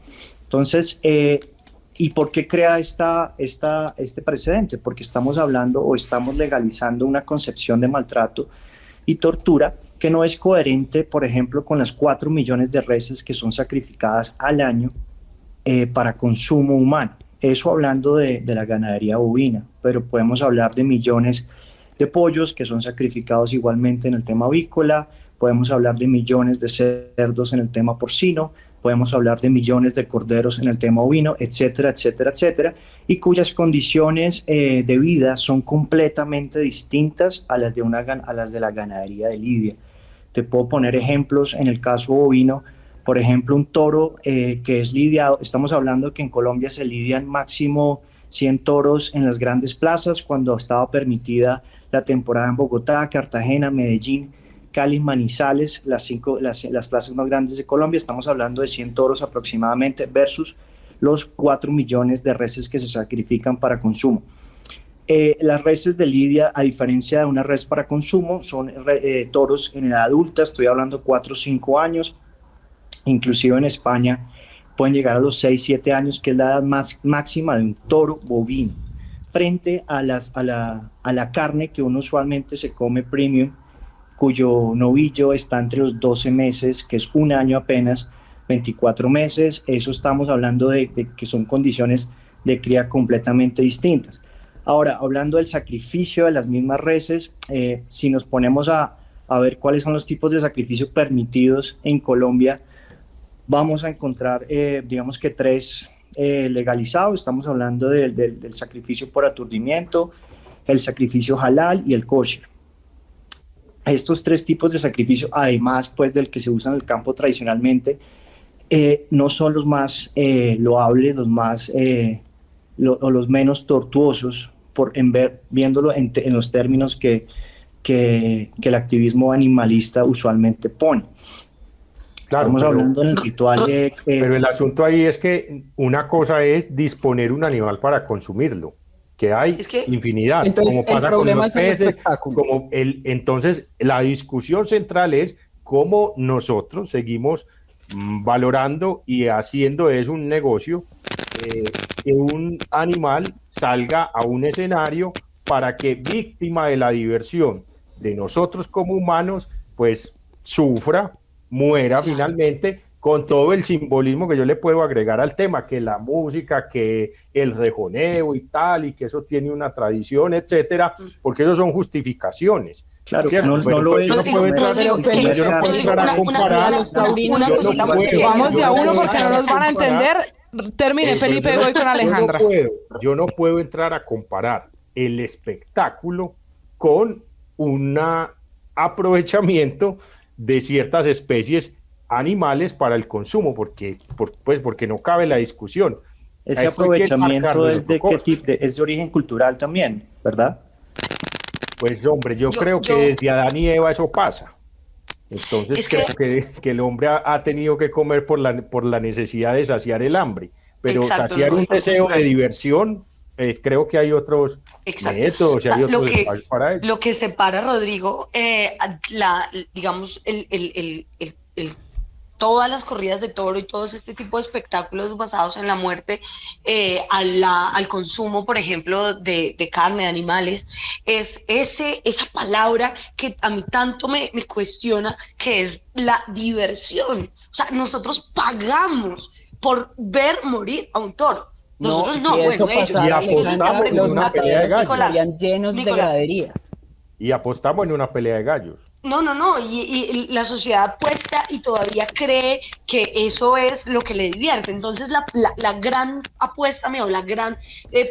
Entonces, ¿y por qué crea este precedente? Porque estamos hablando o estamos legalizando una concepción de maltrato y tortura que no es coherente, por ejemplo, con las 4 millones de reses que son sacrificadas al año para consumo humano. Eso hablando de la ganadería bovina, pero podemos hablar de millones de pollos que son sacrificados igualmente en el tema avícola, podemos hablar de millones de cerdos en el tema porcino, podemos hablar de millones de corderos en el tema ovino, etcétera, etcétera, etcétera, y cuyas condiciones de vida son completamente distintas a las de la ganadería de lidia. Te puedo poner ejemplos en el caso bovino. Por ejemplo, un toro que es lidiado, estamos hablando que en Colombia se lidian máximo 100 toros en las grandes plazas cuando estaba permitida la temporada en Bogotá, Cartagena, Medellín, Cali, Manizales, las plazas más grandes de Colombia. Estamos hablando de 100 toros aproximadamente versus los 4 millones de reses que se sacrifican para consumo. Las reses de lidia, a diferencia de una res para consumo, son toros en edad adulta, estoy hablando 4 o 5 años, inclusive en España pueden llegar a los 6, 7 años, que es la edad máxima de un toro bovino, frente a la carne que uno usualmente se come premium, cuyo novillo está entre los 12 meses, que es un año apenas, 24 meses, eso estamos hablando de que son condiciones de cría completamente distintas. Ahora, hablando del sacrificio de las mismas reses, si nos ponemos a ver cuáles son los tipos de sacrificio permitidos en Colombia, vamos a encontrar, digamos que 3 legalizados. Estamos hablando del sacrificio por aturdimiento, el sacrificio halal y el kosher. Estos 3 tipos de sacrificio, además pues del que se usa en el campo tradicionalmente, no son los más loables, los menos tortuosos, viéndolo en los términos que el activismo animalista usualmente pone. Claro, estamos hablando en el ritual de... pero el asunto ahí es que una cosa es disponer un animal para consumirlo, que hay infinidad, entonces, como pasa con los peces, entonces la discusión central es cómo nosotros seguimos valorando y haciendo eso un negocio, que un animal salga a un escenario para que, víctima de la diversión de nosotros como humanos, pues sufra, muera finalmente, con todo el simbolismo que yo le puedo agregar al tema, que la música, que el rejoneo y tal, y que eso tiene una tradición, etcétera, porque eso son justificaciones. Claro, no lo es. Yo no puedo entrar a comparar. Vamos de a uno porque no nos van a entender. Termine, Felipe, voy con Alejandra. Yo no puedo entrar a comparar el espectáculo con un aprovechamiento de ciertas especies animales para el consumo, porque no cabe la discusión. Ese aprovechamiento es de qué tipo, es de origen cultural también, ¿verdad? Pues hombre, yo creo que desde Adán y Eva eso pasa. Entonces creo que el hombre ha tenido que comer por la necesidad de saciar el hambre, pero saciar un deseo de diversión, creo que hay otros métodos y hay otros espacios para eso. Lo que separa, Rodrigo, digamos, todas las corridas de toro y todos este tipo de espectáculos basados en la muerte, al consumo, por ejemplo, de carne, de animales, es esa palabra que a mí tanto me cuestiona, que es la diversión. O sea, nosotros pagamos por ver morir a un toro. Nosotros no, bueno, ellos. Y apostamos en una pelea de gallos. Estarían llenos de graderías. Y apostamos en una pelea de gallos. No, y la sociedad apuesta y todavía cree que eso es lo que le divierte. Entonces la gran apuesta mía o la gran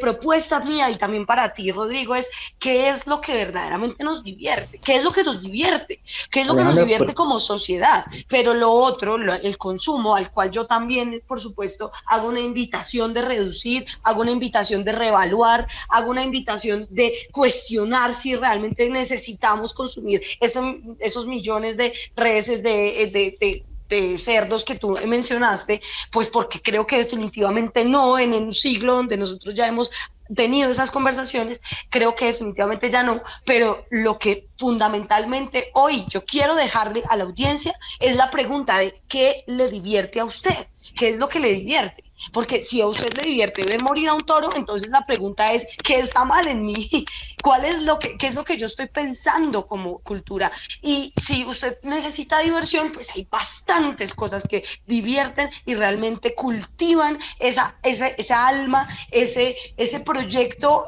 propuesta mía, y también para ti, Rodrigo, es ¿qué es lo que verdaderamente nos divierte? ¿Qué es lo que nos divierte? ¿Qué es lo que nos divierte como sociedad? Pero lo otro, el consumo, al cual yo también, por supuesto, hago una invitación de reducir, hago una invitación de reevaluar, hago una invitación de cuestionar si realmente necesitamos consumir esos millones de reses, de cerdos que tú mencionaste, pues porque creo que definitivamente no, en un siglo donde nosotros ya hemos tenido esas conversaciones, creo que definitivamente ya no, pero lo que fundamentalmente hoy yo quiero dejarle a la audiencia es la pregunta de ¿qué le divierte a usted? ¿Qué es lo que le divierte? Porque si a usted le divierte ver morir a un toro, entonces la pregunta es, ¿qué está mal en mí? ¿Qué es lo que yo estoy pensando como cultura? Y si usted necesita diversión, pues hay bastantes cosas que divierten y realmente cultivan esa alma, ese proyecto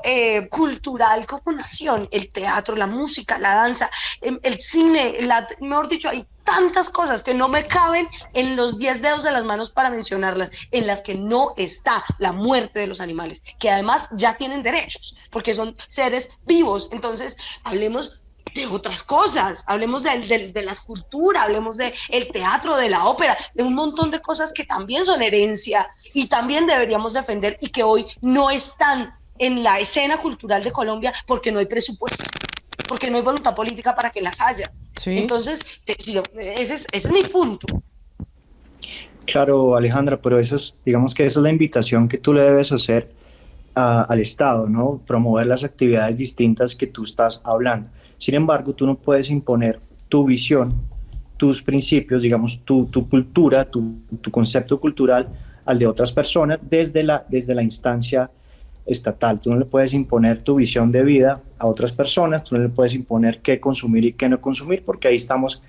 cultural como nación. El teatro, la música, la danza, el cine, mejor dicho, hay tantas cosas que no me caben en los 10 dedos de las manos para mencionarlas, en las que no está la muerte de los animales, que además ya tienen derechos, porque son seres vivos. Entonces, hablemos de otras cosas, hablemos de la escultura, hablemos del teatro, de la ópera, de un montón de cosas que también son herencia y también deberíamos defender y que hoy no están en la escena cultural de Colombia porque no hay presupuesto, porque no hay voluntad política para que las haya. ¿Sí? Entonces, ese es mi punto. Claro, Alejandra, pero digamos que esa es la invitación que tú le debes hacer al Estado, ¿no? Promover las actividades distintas que tú estás hablando. Sin embargo, tú no puedes imponer tu visión, tus principios, digamos, tu cultura, tu concepto cultural al de otras personas desde la instancia estatal. Tú no le puedes imponer tu visión de vida a otras personas, tú no le puedes imponer qué consumir y qué no consumir, porque ahí estamos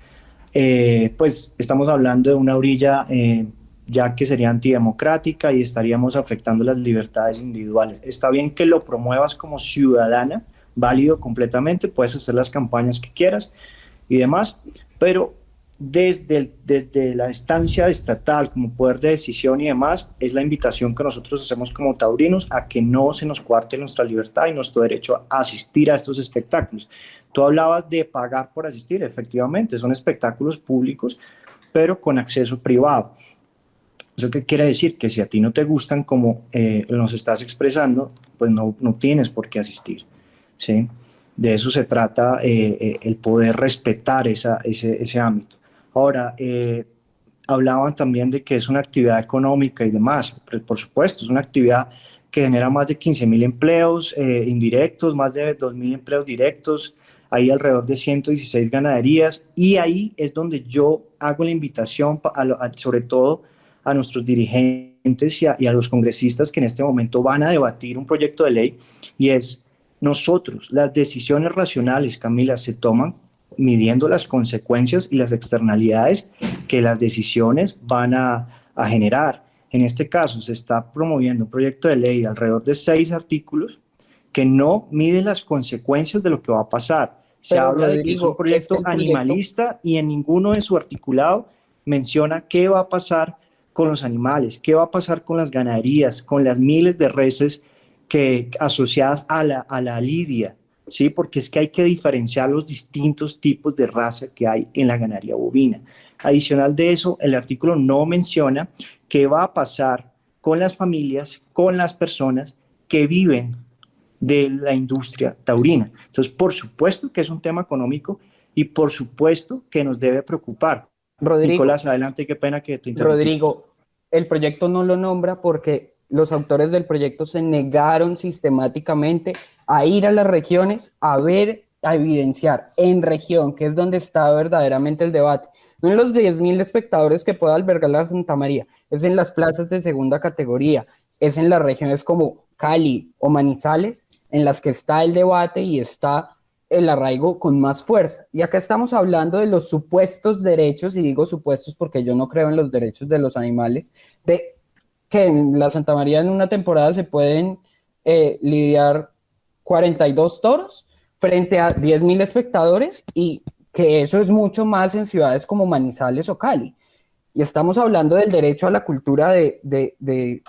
hablando de una orilla ya que sería antidemocrática y estaríamos afectando las libertades individuales. Está bien que lo promuevas como ciudadana, válido completamente, puedes hacer las campañas que quieras y demás, pero desde la instancia estatal como poder de decisión y demás, es la invitación que nosotros hacemos como taurinos a que no se nos cuarte nuestra libertad y nuestro derecho a asistir a estos espectáculos. Tú hablabas de pagar por asistir, efectivamente, son espectáculos públicos, pero con acceso privado. ¿Eso qué quiere decir? Que si a ti no te gustan como nos estás expresando, pues no tienes por qué asistir, ¿sí? De eso se trata el poder respetar ese ámbito. Ahora, hablaban también de que es una actividad económica y demás. Por supuesto, es una actividad que genera más de 15.000 empleos indirectos, más de 2.000 empleos directos, hay alrededor de 116 ganaderías, y ahí es donde yo hago la invitación, sobre todo a nuestros dirigentes y a los congresistas que en este momento van a debatir un proyecto de ley, y es nosotros, las decisiones racionales, Camila, se toman midiendo las consecuencias y las externalidades que las decisiones van a generar. En este caso, se está promoviendo un proyecto de ley de alrededor de 6 artículos que no mide las consecuencias de lo que va a pasar. Se habla de que es un proyecto animalista y en ninguno de su articulado menciona qué va a pasar con los animales, qué va a pasar con las ganaderías, con las miles de reses asociadas a la lidia, ¿sí? Porque es que hay que diferenciar los distintos tipos de raza que hay en la ganadería bovina. Adicional de eso, el artículo no menciona qué va a pasar con las familias, con las personas que viven de la industria taurina. Entonces, por supuesto que es un tema económico y por supuesto que nos debe preocupar. Rodrigo, Nicolás, adelante, qué pena que te interrumpí. Rodrigo, el proyecto no lo nombra porque los autores del proyecto se negaron sistemáticamente a ir a las regiones a ver, a evidenciar en región, que es donde está verdaderamente el debate. No en los 10.000 espectadores que pueda albergar la Santa María, es en las plazas de segunda categoría, es en las regiones como Cali o Manizales, en las que está el debate y está el arraigo con más fuerza. Y acá estamos hablando de los supuestos derechos, y digo supuestos porque yo no creo en los derechos de los animales, de que en la Santa María en una temporada se pueden lidiar 42 toros frente a 10.000 espectadores, y que eso es mucho más en ciudades como Manizales o Cali. Y estamos hablando del derecho a la cultura de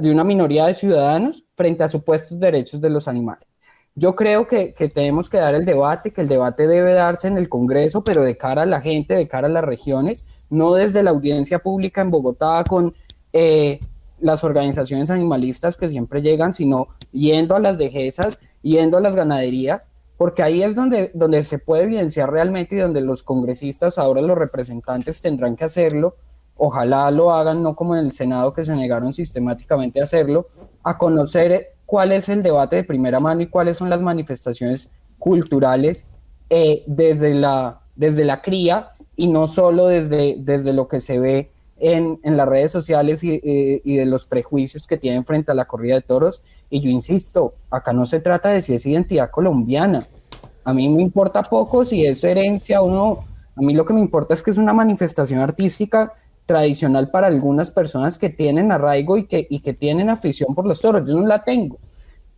una minoría de ciudadanos frente a supuestos derechos de los animales. Yo creo que tenemos que dar el debate, que el debate debe darse en el Congreso, pero de cara a la gente, de cara a las regiones, no desde la audiencia pública en Bogotá con las organizaciones animalistas que siempre llegan, sino yendo a las dehesas, yendo a las ganaderías, porque ahí es donde se puede evidenciar realmente y donde los congresistas, ahora los representantes, tendrán que hacerlo. Ojalá lo hagan, no como en el Senado, que se negaron sistemáticamente a hacerlo, a conocer cuál es el debate de primera mano y cuáles son las manifestaciones culturales desde la cría, y no solo desde lo que se ve en las redes sociales y de los prejuicios que tienen frente a la corrida de toros. Y yo insisto, acá no se trata de si es identidad colombiana. A mí me importa poco si es herencia o no. A mí lo que me importa es que es una manifestación artística tradicional para algunas personas que tienen arraigo y que tienen afición por los toros. Yo no la tengo,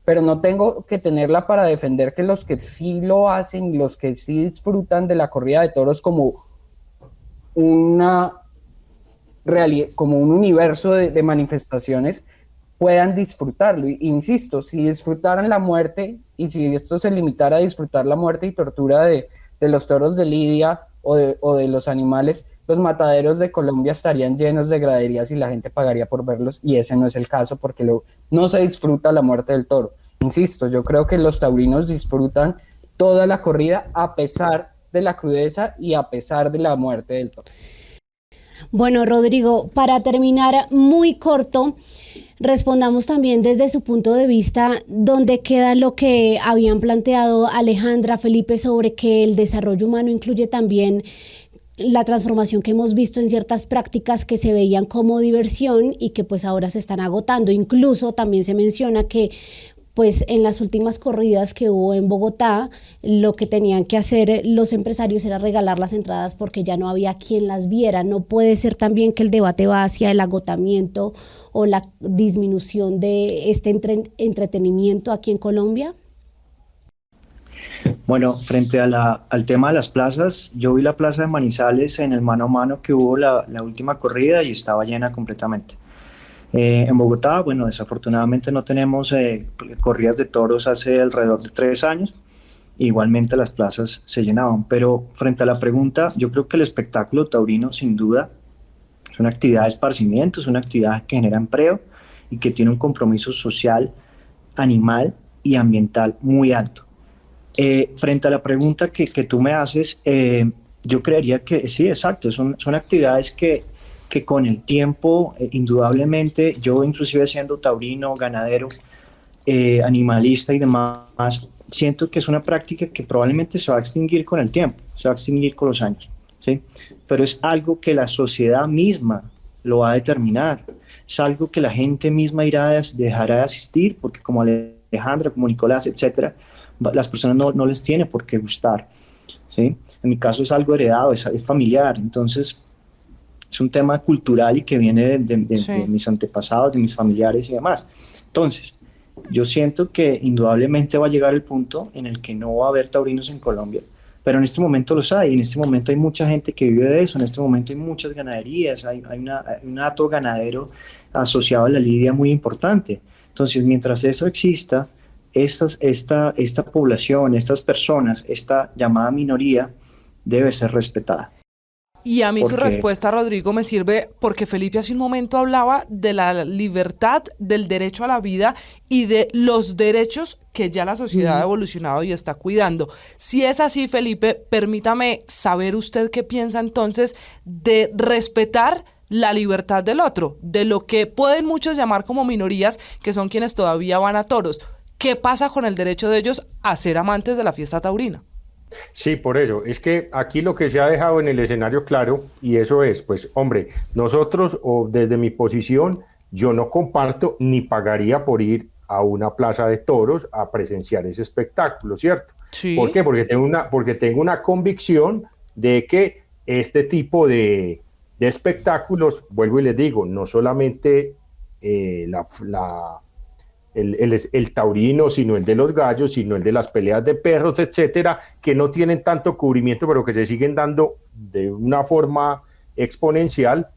pero no tengo que tenerla para defender que los que sí lo hacen, los que sí disfrutan de la corrida de toros como una realidad, como un universo de manifestaciones, puedan disfrutarlo. Insisto, si disfrutaran la muerte y si esto se limitara a disfrutar la muerte y tortura de los toros de Lidia o de los animales, los mataderos de Colombia estarían llenos de graderías y la gente pagaría por verlos, y ese no es el caso porque no se disfruta la muerte del toro. Insisto, yo creo que los taurinos disfrutan toda la corrida a pesar de la crudeza y a pesar de la muerte del toro. Bueno, Rodrigo, para terminar muy corto, respondamos también desde su punto de vista dónde queda lo que habían planteado Alejandra, Felipe, sobre que el desarrollo humano incluye también la transformación que hemos visto en ciertas prácticas que se veían como diversión y que pues ahora se están agotando. Incluso también se menciona que pues en las últimas corridas que hubo en Bogotá, lo que tenían que hacer los empresarios era regalar las entradas porque ya no había quien las viera. ¿No puede ser también que el debate va hacia el agotamiento o la disminución de este entretenimiento aquí en Colombia? Bueno, frente al tema de las plazas, yo vi la plaza de Manizales en el mano a mano que hubo la última corrida y estaba llena completamente. En Bogotá, bueno, desafortunadamente no tenemos corridas de toros hace alrededor de 3 años. Igualmente las plazas se llenaban, pero frente a la pregunta, yo creo que el espectáculo taurino sin duda es una actividad de esparcimiento, es una actividad que genera empleo y que tiene un compromiso social, animal y ambiental muy alto. Frente a la pregunta que tú me haces, yo creería que sí, exacto, son actividades que con el tiempo, indudablemente, yo inclusive siendo taurino, ganadero, animalista y demás, siento que es una práctica que probablemente se va a extinguir con el tiempo, se va a extinguir con los años, ¿sí? Pero es algo que la sociedad misma lo va a determinar, es algo que la gente misma dejará de asistir, porque como Alejandra, como Nicolás, etcétera, las personas no les tiene por qué gustar, ¿sí? En mi caso es algo heredado, es familiar, entonces es un tema cultural y que viene de mis antepasados, de mis familiares y demás. Entonces, yo siento que indudablemente va a llegar el punto en el que no va a haber taurinos en Colombia, pero en este momento los hay, en este momento hay mucha gente que vive de eso, en este momento hay muchas ganaderías, hay un hato ganadero asociado a la lidia muy importante. Entonces, mientras eso exista, esta población, estas personas, esta llamada minoría, debe ser respetada. Y a mí su respuesta, Rodrigo, me sirve porque Felipe hace un momento hablaba de la libertad, del derecho a la vida y de los derechos que ya la sociedad ha evolucionado y está cuidando. Si es así, Felipe, permítame saber usted qué piensa entonces de respetar la libertad del otro, de lo que pueden muchos llamar como minorías, que son quienes todavía van a toros. ¿Qué pasa con el derecho de ellos a ser amantes de la fiesta taurina? Sí, por eso, es que aquí lo que se ha dejado en el escenario claro, y eso es, pues, hombre, nosotros, o desde mi posición, yo no comparto ni pagaría por ir a una plaza de toros a presenciar ese espectáculo, ¿cierto? Sí. ¿Por qué? Porque tengo una convicción de que este tipo de espectáculos, vuelvo y les digo, no solamente el taurino, sino el de los gallos, sino el de las peleas de perros, etcétera, que no tienen tanto cubrimiento, pero que se siguen dando de una forma exponencial.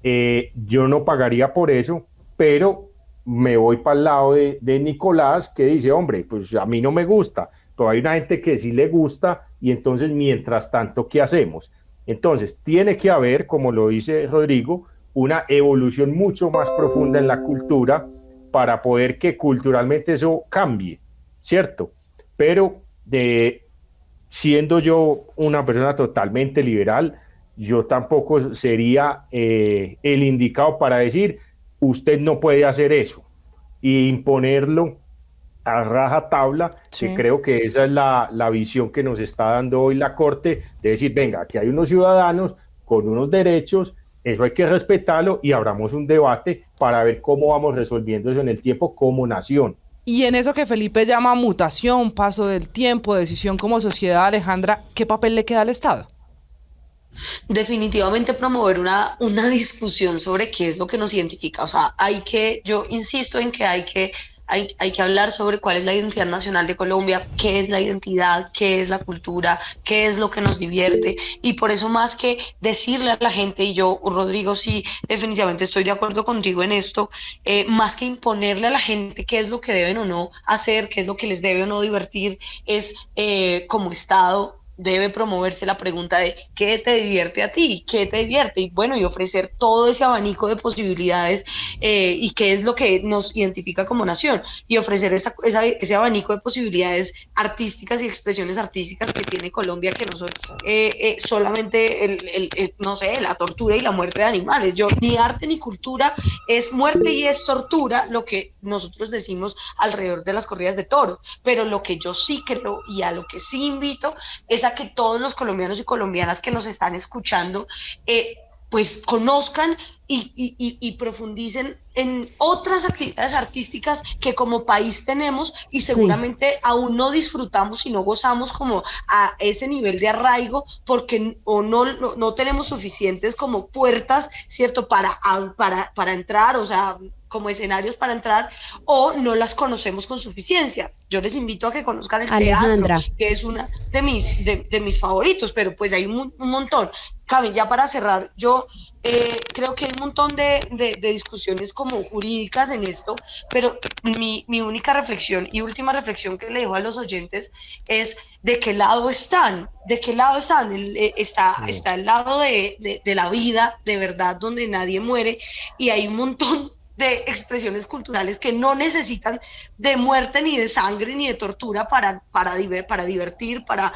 Yo no pagaría por eso, pero me voy para el lado de Nicolás, que dice, hombre, pues a mí no me gusta, pero hay una gente que sí le gusta, y entonces, mientras tanto, ¿qué hacemos? Entonces, tiene que haber, como lo dice Rodrigo, una evolución mucho más profunda en la cultura, para poder que culturalmente eso cambie, ¿cierto? Pero siendo yo una persona totalmente liberal, yo tampoco sería el indicado para decir, usted no puede hacer eso, e imponerlo a rajatabla, que creo que esa es la visión que nos está dando hoy la Corte, de decir, venga, aquí hay unos ciudadanos con unos derechos, Eso hay que respetarlo y abramos un debate para ver cómo vamos resolviendo eso en el tiempo como nación. Y en eso que Felipe llama mutación, paso del tiempo, decisión como sociedad, Alejandra, ¿qué papel le queda al Estado? Definitivamente promover una discusión sobre qué es lo que nos identifica. O sea, yo insisto en que hay que hablar sobre cuál es la identidad nacional de Colombia, qué es la identidad, qué es la cultura, qué es lo que nos divierte. Y por eso, más que decirle a la gente, y yo, Rodrigo, sí, definitivamente estoy de acuerdo contigo en esto, más que imponerle a la gente qué es lo que deben o no hacer, qué es lo que les debe o no divertir, es como Estado debe promoverse la pregunta de ¿qué te divierte a ti? ¿Qué te divierte? Y bueno, y ofrecer todo ese abanico de posibilidades y qué es lo que nos identifica como nación, y ofrecer ese abanico de posibilidades artísticas y expresiones artísticas que tiene Colombia, que no son solamente no sé, la tortura y la muerte de animales. Ni arte ni cultura es muerte y es tortura, lo que nosotros decimos alrededor de las corridas de toros, pero lo que yo sí creo y a lo que sí invito es a que todos los colombianos y colombianas que nos están escuchando pues conozcan y profundicen en otras actividades artísticas que como país tenemos y seguramente aún no disfrutamos y no gozamos como a ese nivel de arraigo porque no tenemos suficientes como puertas, ¿cierto? Para entrar, o sea, como escenarios para entrar, o no las conocemos con suficiencia. Yo les invito a que conozcan el Alejandra, teatro, que es una de mis favoritos, pero pues hay un montón. Cami, ya para cerrar, yo creo que hay un montón de discusiones como jurídicas en esto, pero mi única reflexión y última reflexión que le dejo a los oyentes es ¿de qué lado están? ¿De qué lado están? Está el lado de la vida, de verdad, donde nadie muere, y hay un montón de expresiones culturales que no necesitan de muerte, ni de sangre, ni de tortura para divertir, para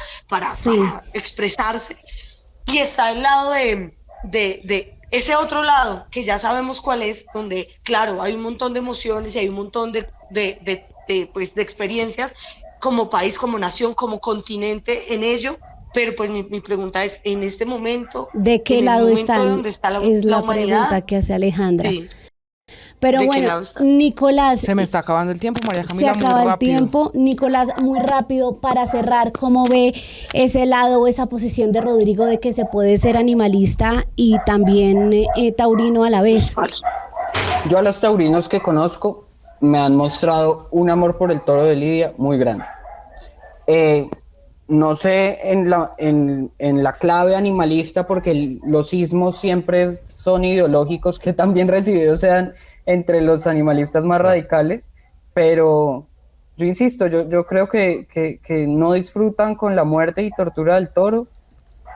expresarse. Y está el lado de ese otro lado, que ya sabemos cuál es, donde, claro, hay un montón de emociones y hay un montón de experiencias como país, como nación, como continente en ello. Pero pues mi pregunta es, en este momento, ¿de qué lado están? Está es la humanidad, pregunta que hace Alejandra. Sí. Pero bueno, Nicolás, se me está acabando el tiempo, María Camila, se acaba el tiempo. Nicolás, muy rápido para cerrar, ¿cómo ve ese lado o esa posición de Rodrigo de que se puede ser animalista y también taurino a la vez? Yo a los taurinos que conozco me han mostrado un amor por el toro de Lidia muy grande. No sé en la clave animalista, porque los ismos siempre son ideológicos, que también recibidos sean entre los animalistas más radicales, pero yo insisto, yo creo que no disfrutan con la muerte y tortura del toro,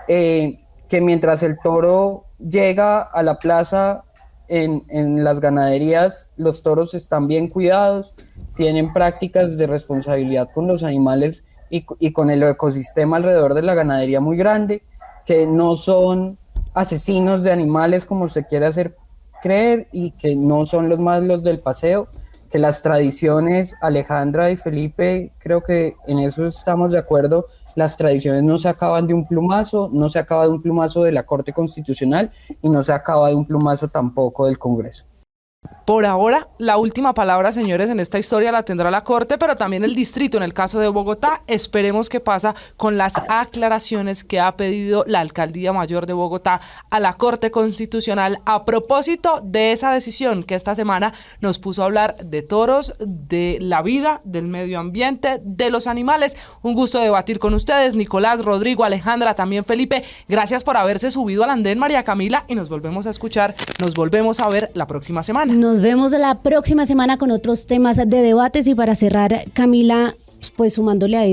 que mientras el toro llega a la plaza en las ganaderías, los toros están bien cuidados, tienen prácticas de responsabilidad con los animales y con el ecosistema alrededor de la ganadería muy grande, que no son asesinos de animales como se quiere hacer creer, y que no son los del paseo, que las tradiciones, Alejandra y Felipe, creo que en eso estamos de acuerdo, las tradiciones no se acaban de un plumazo, no se acaba de un plumazo de la Corte Constitucional y no se acaba de un plumazo tampoco del Congreso. Por ahora, la última palabra, señores, en esta historia la tendrá la Corte, pero también el distrito en el caso de Bogotá. Esperemos qué pasa con las aclaraciones que ha pedido la Alcaldía Mayor de Bogotá a la Corte Constitucional a propósito de esa decisión que esta semana nos puso a hablar de toros, de la vida, del medio ambiente, de los animales. Un gusto debatir con ustedes, Nicolás, Rodrigo, Alejandra, también Felipe. Gracias por haberse subido al andén, María Camila, y nos volvemos a escuchar, nos volvemos a ver la próxima semana. Nos vemos la próxima semana con otros temas de debates, y para cerrar, Camila, pues sumándole a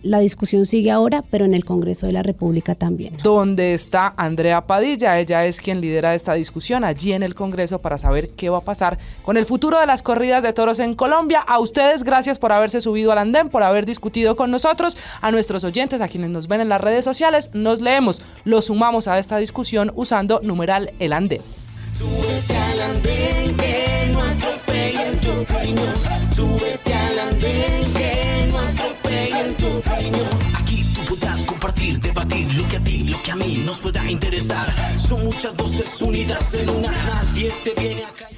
la discusión sigue ahora, pero en el Congreso de la República también. Donde está Andrea Padilla, ella es quien lidera esta discusión allí en el Congreso para saber qué va a pasar con el futuro de las corridas de toros en Colombia. A ustedes, gracias por haberse subido al andén, por haber discutido con nosotros. A nuestros oyentes, a quienes nos ven en las redes sociales, nos leemos, los sumamos a esta discusión usando numeral El Andén. Súbete al andén, que no atropellen tu opinión. Súbete al andén, que no atropellen tu opinión. Aquí tú podrás compartir, debatir lo que a ti, lo lo que a mí nos pueda interesar. Son muchas voces unidas en una, nadie te viene a callar.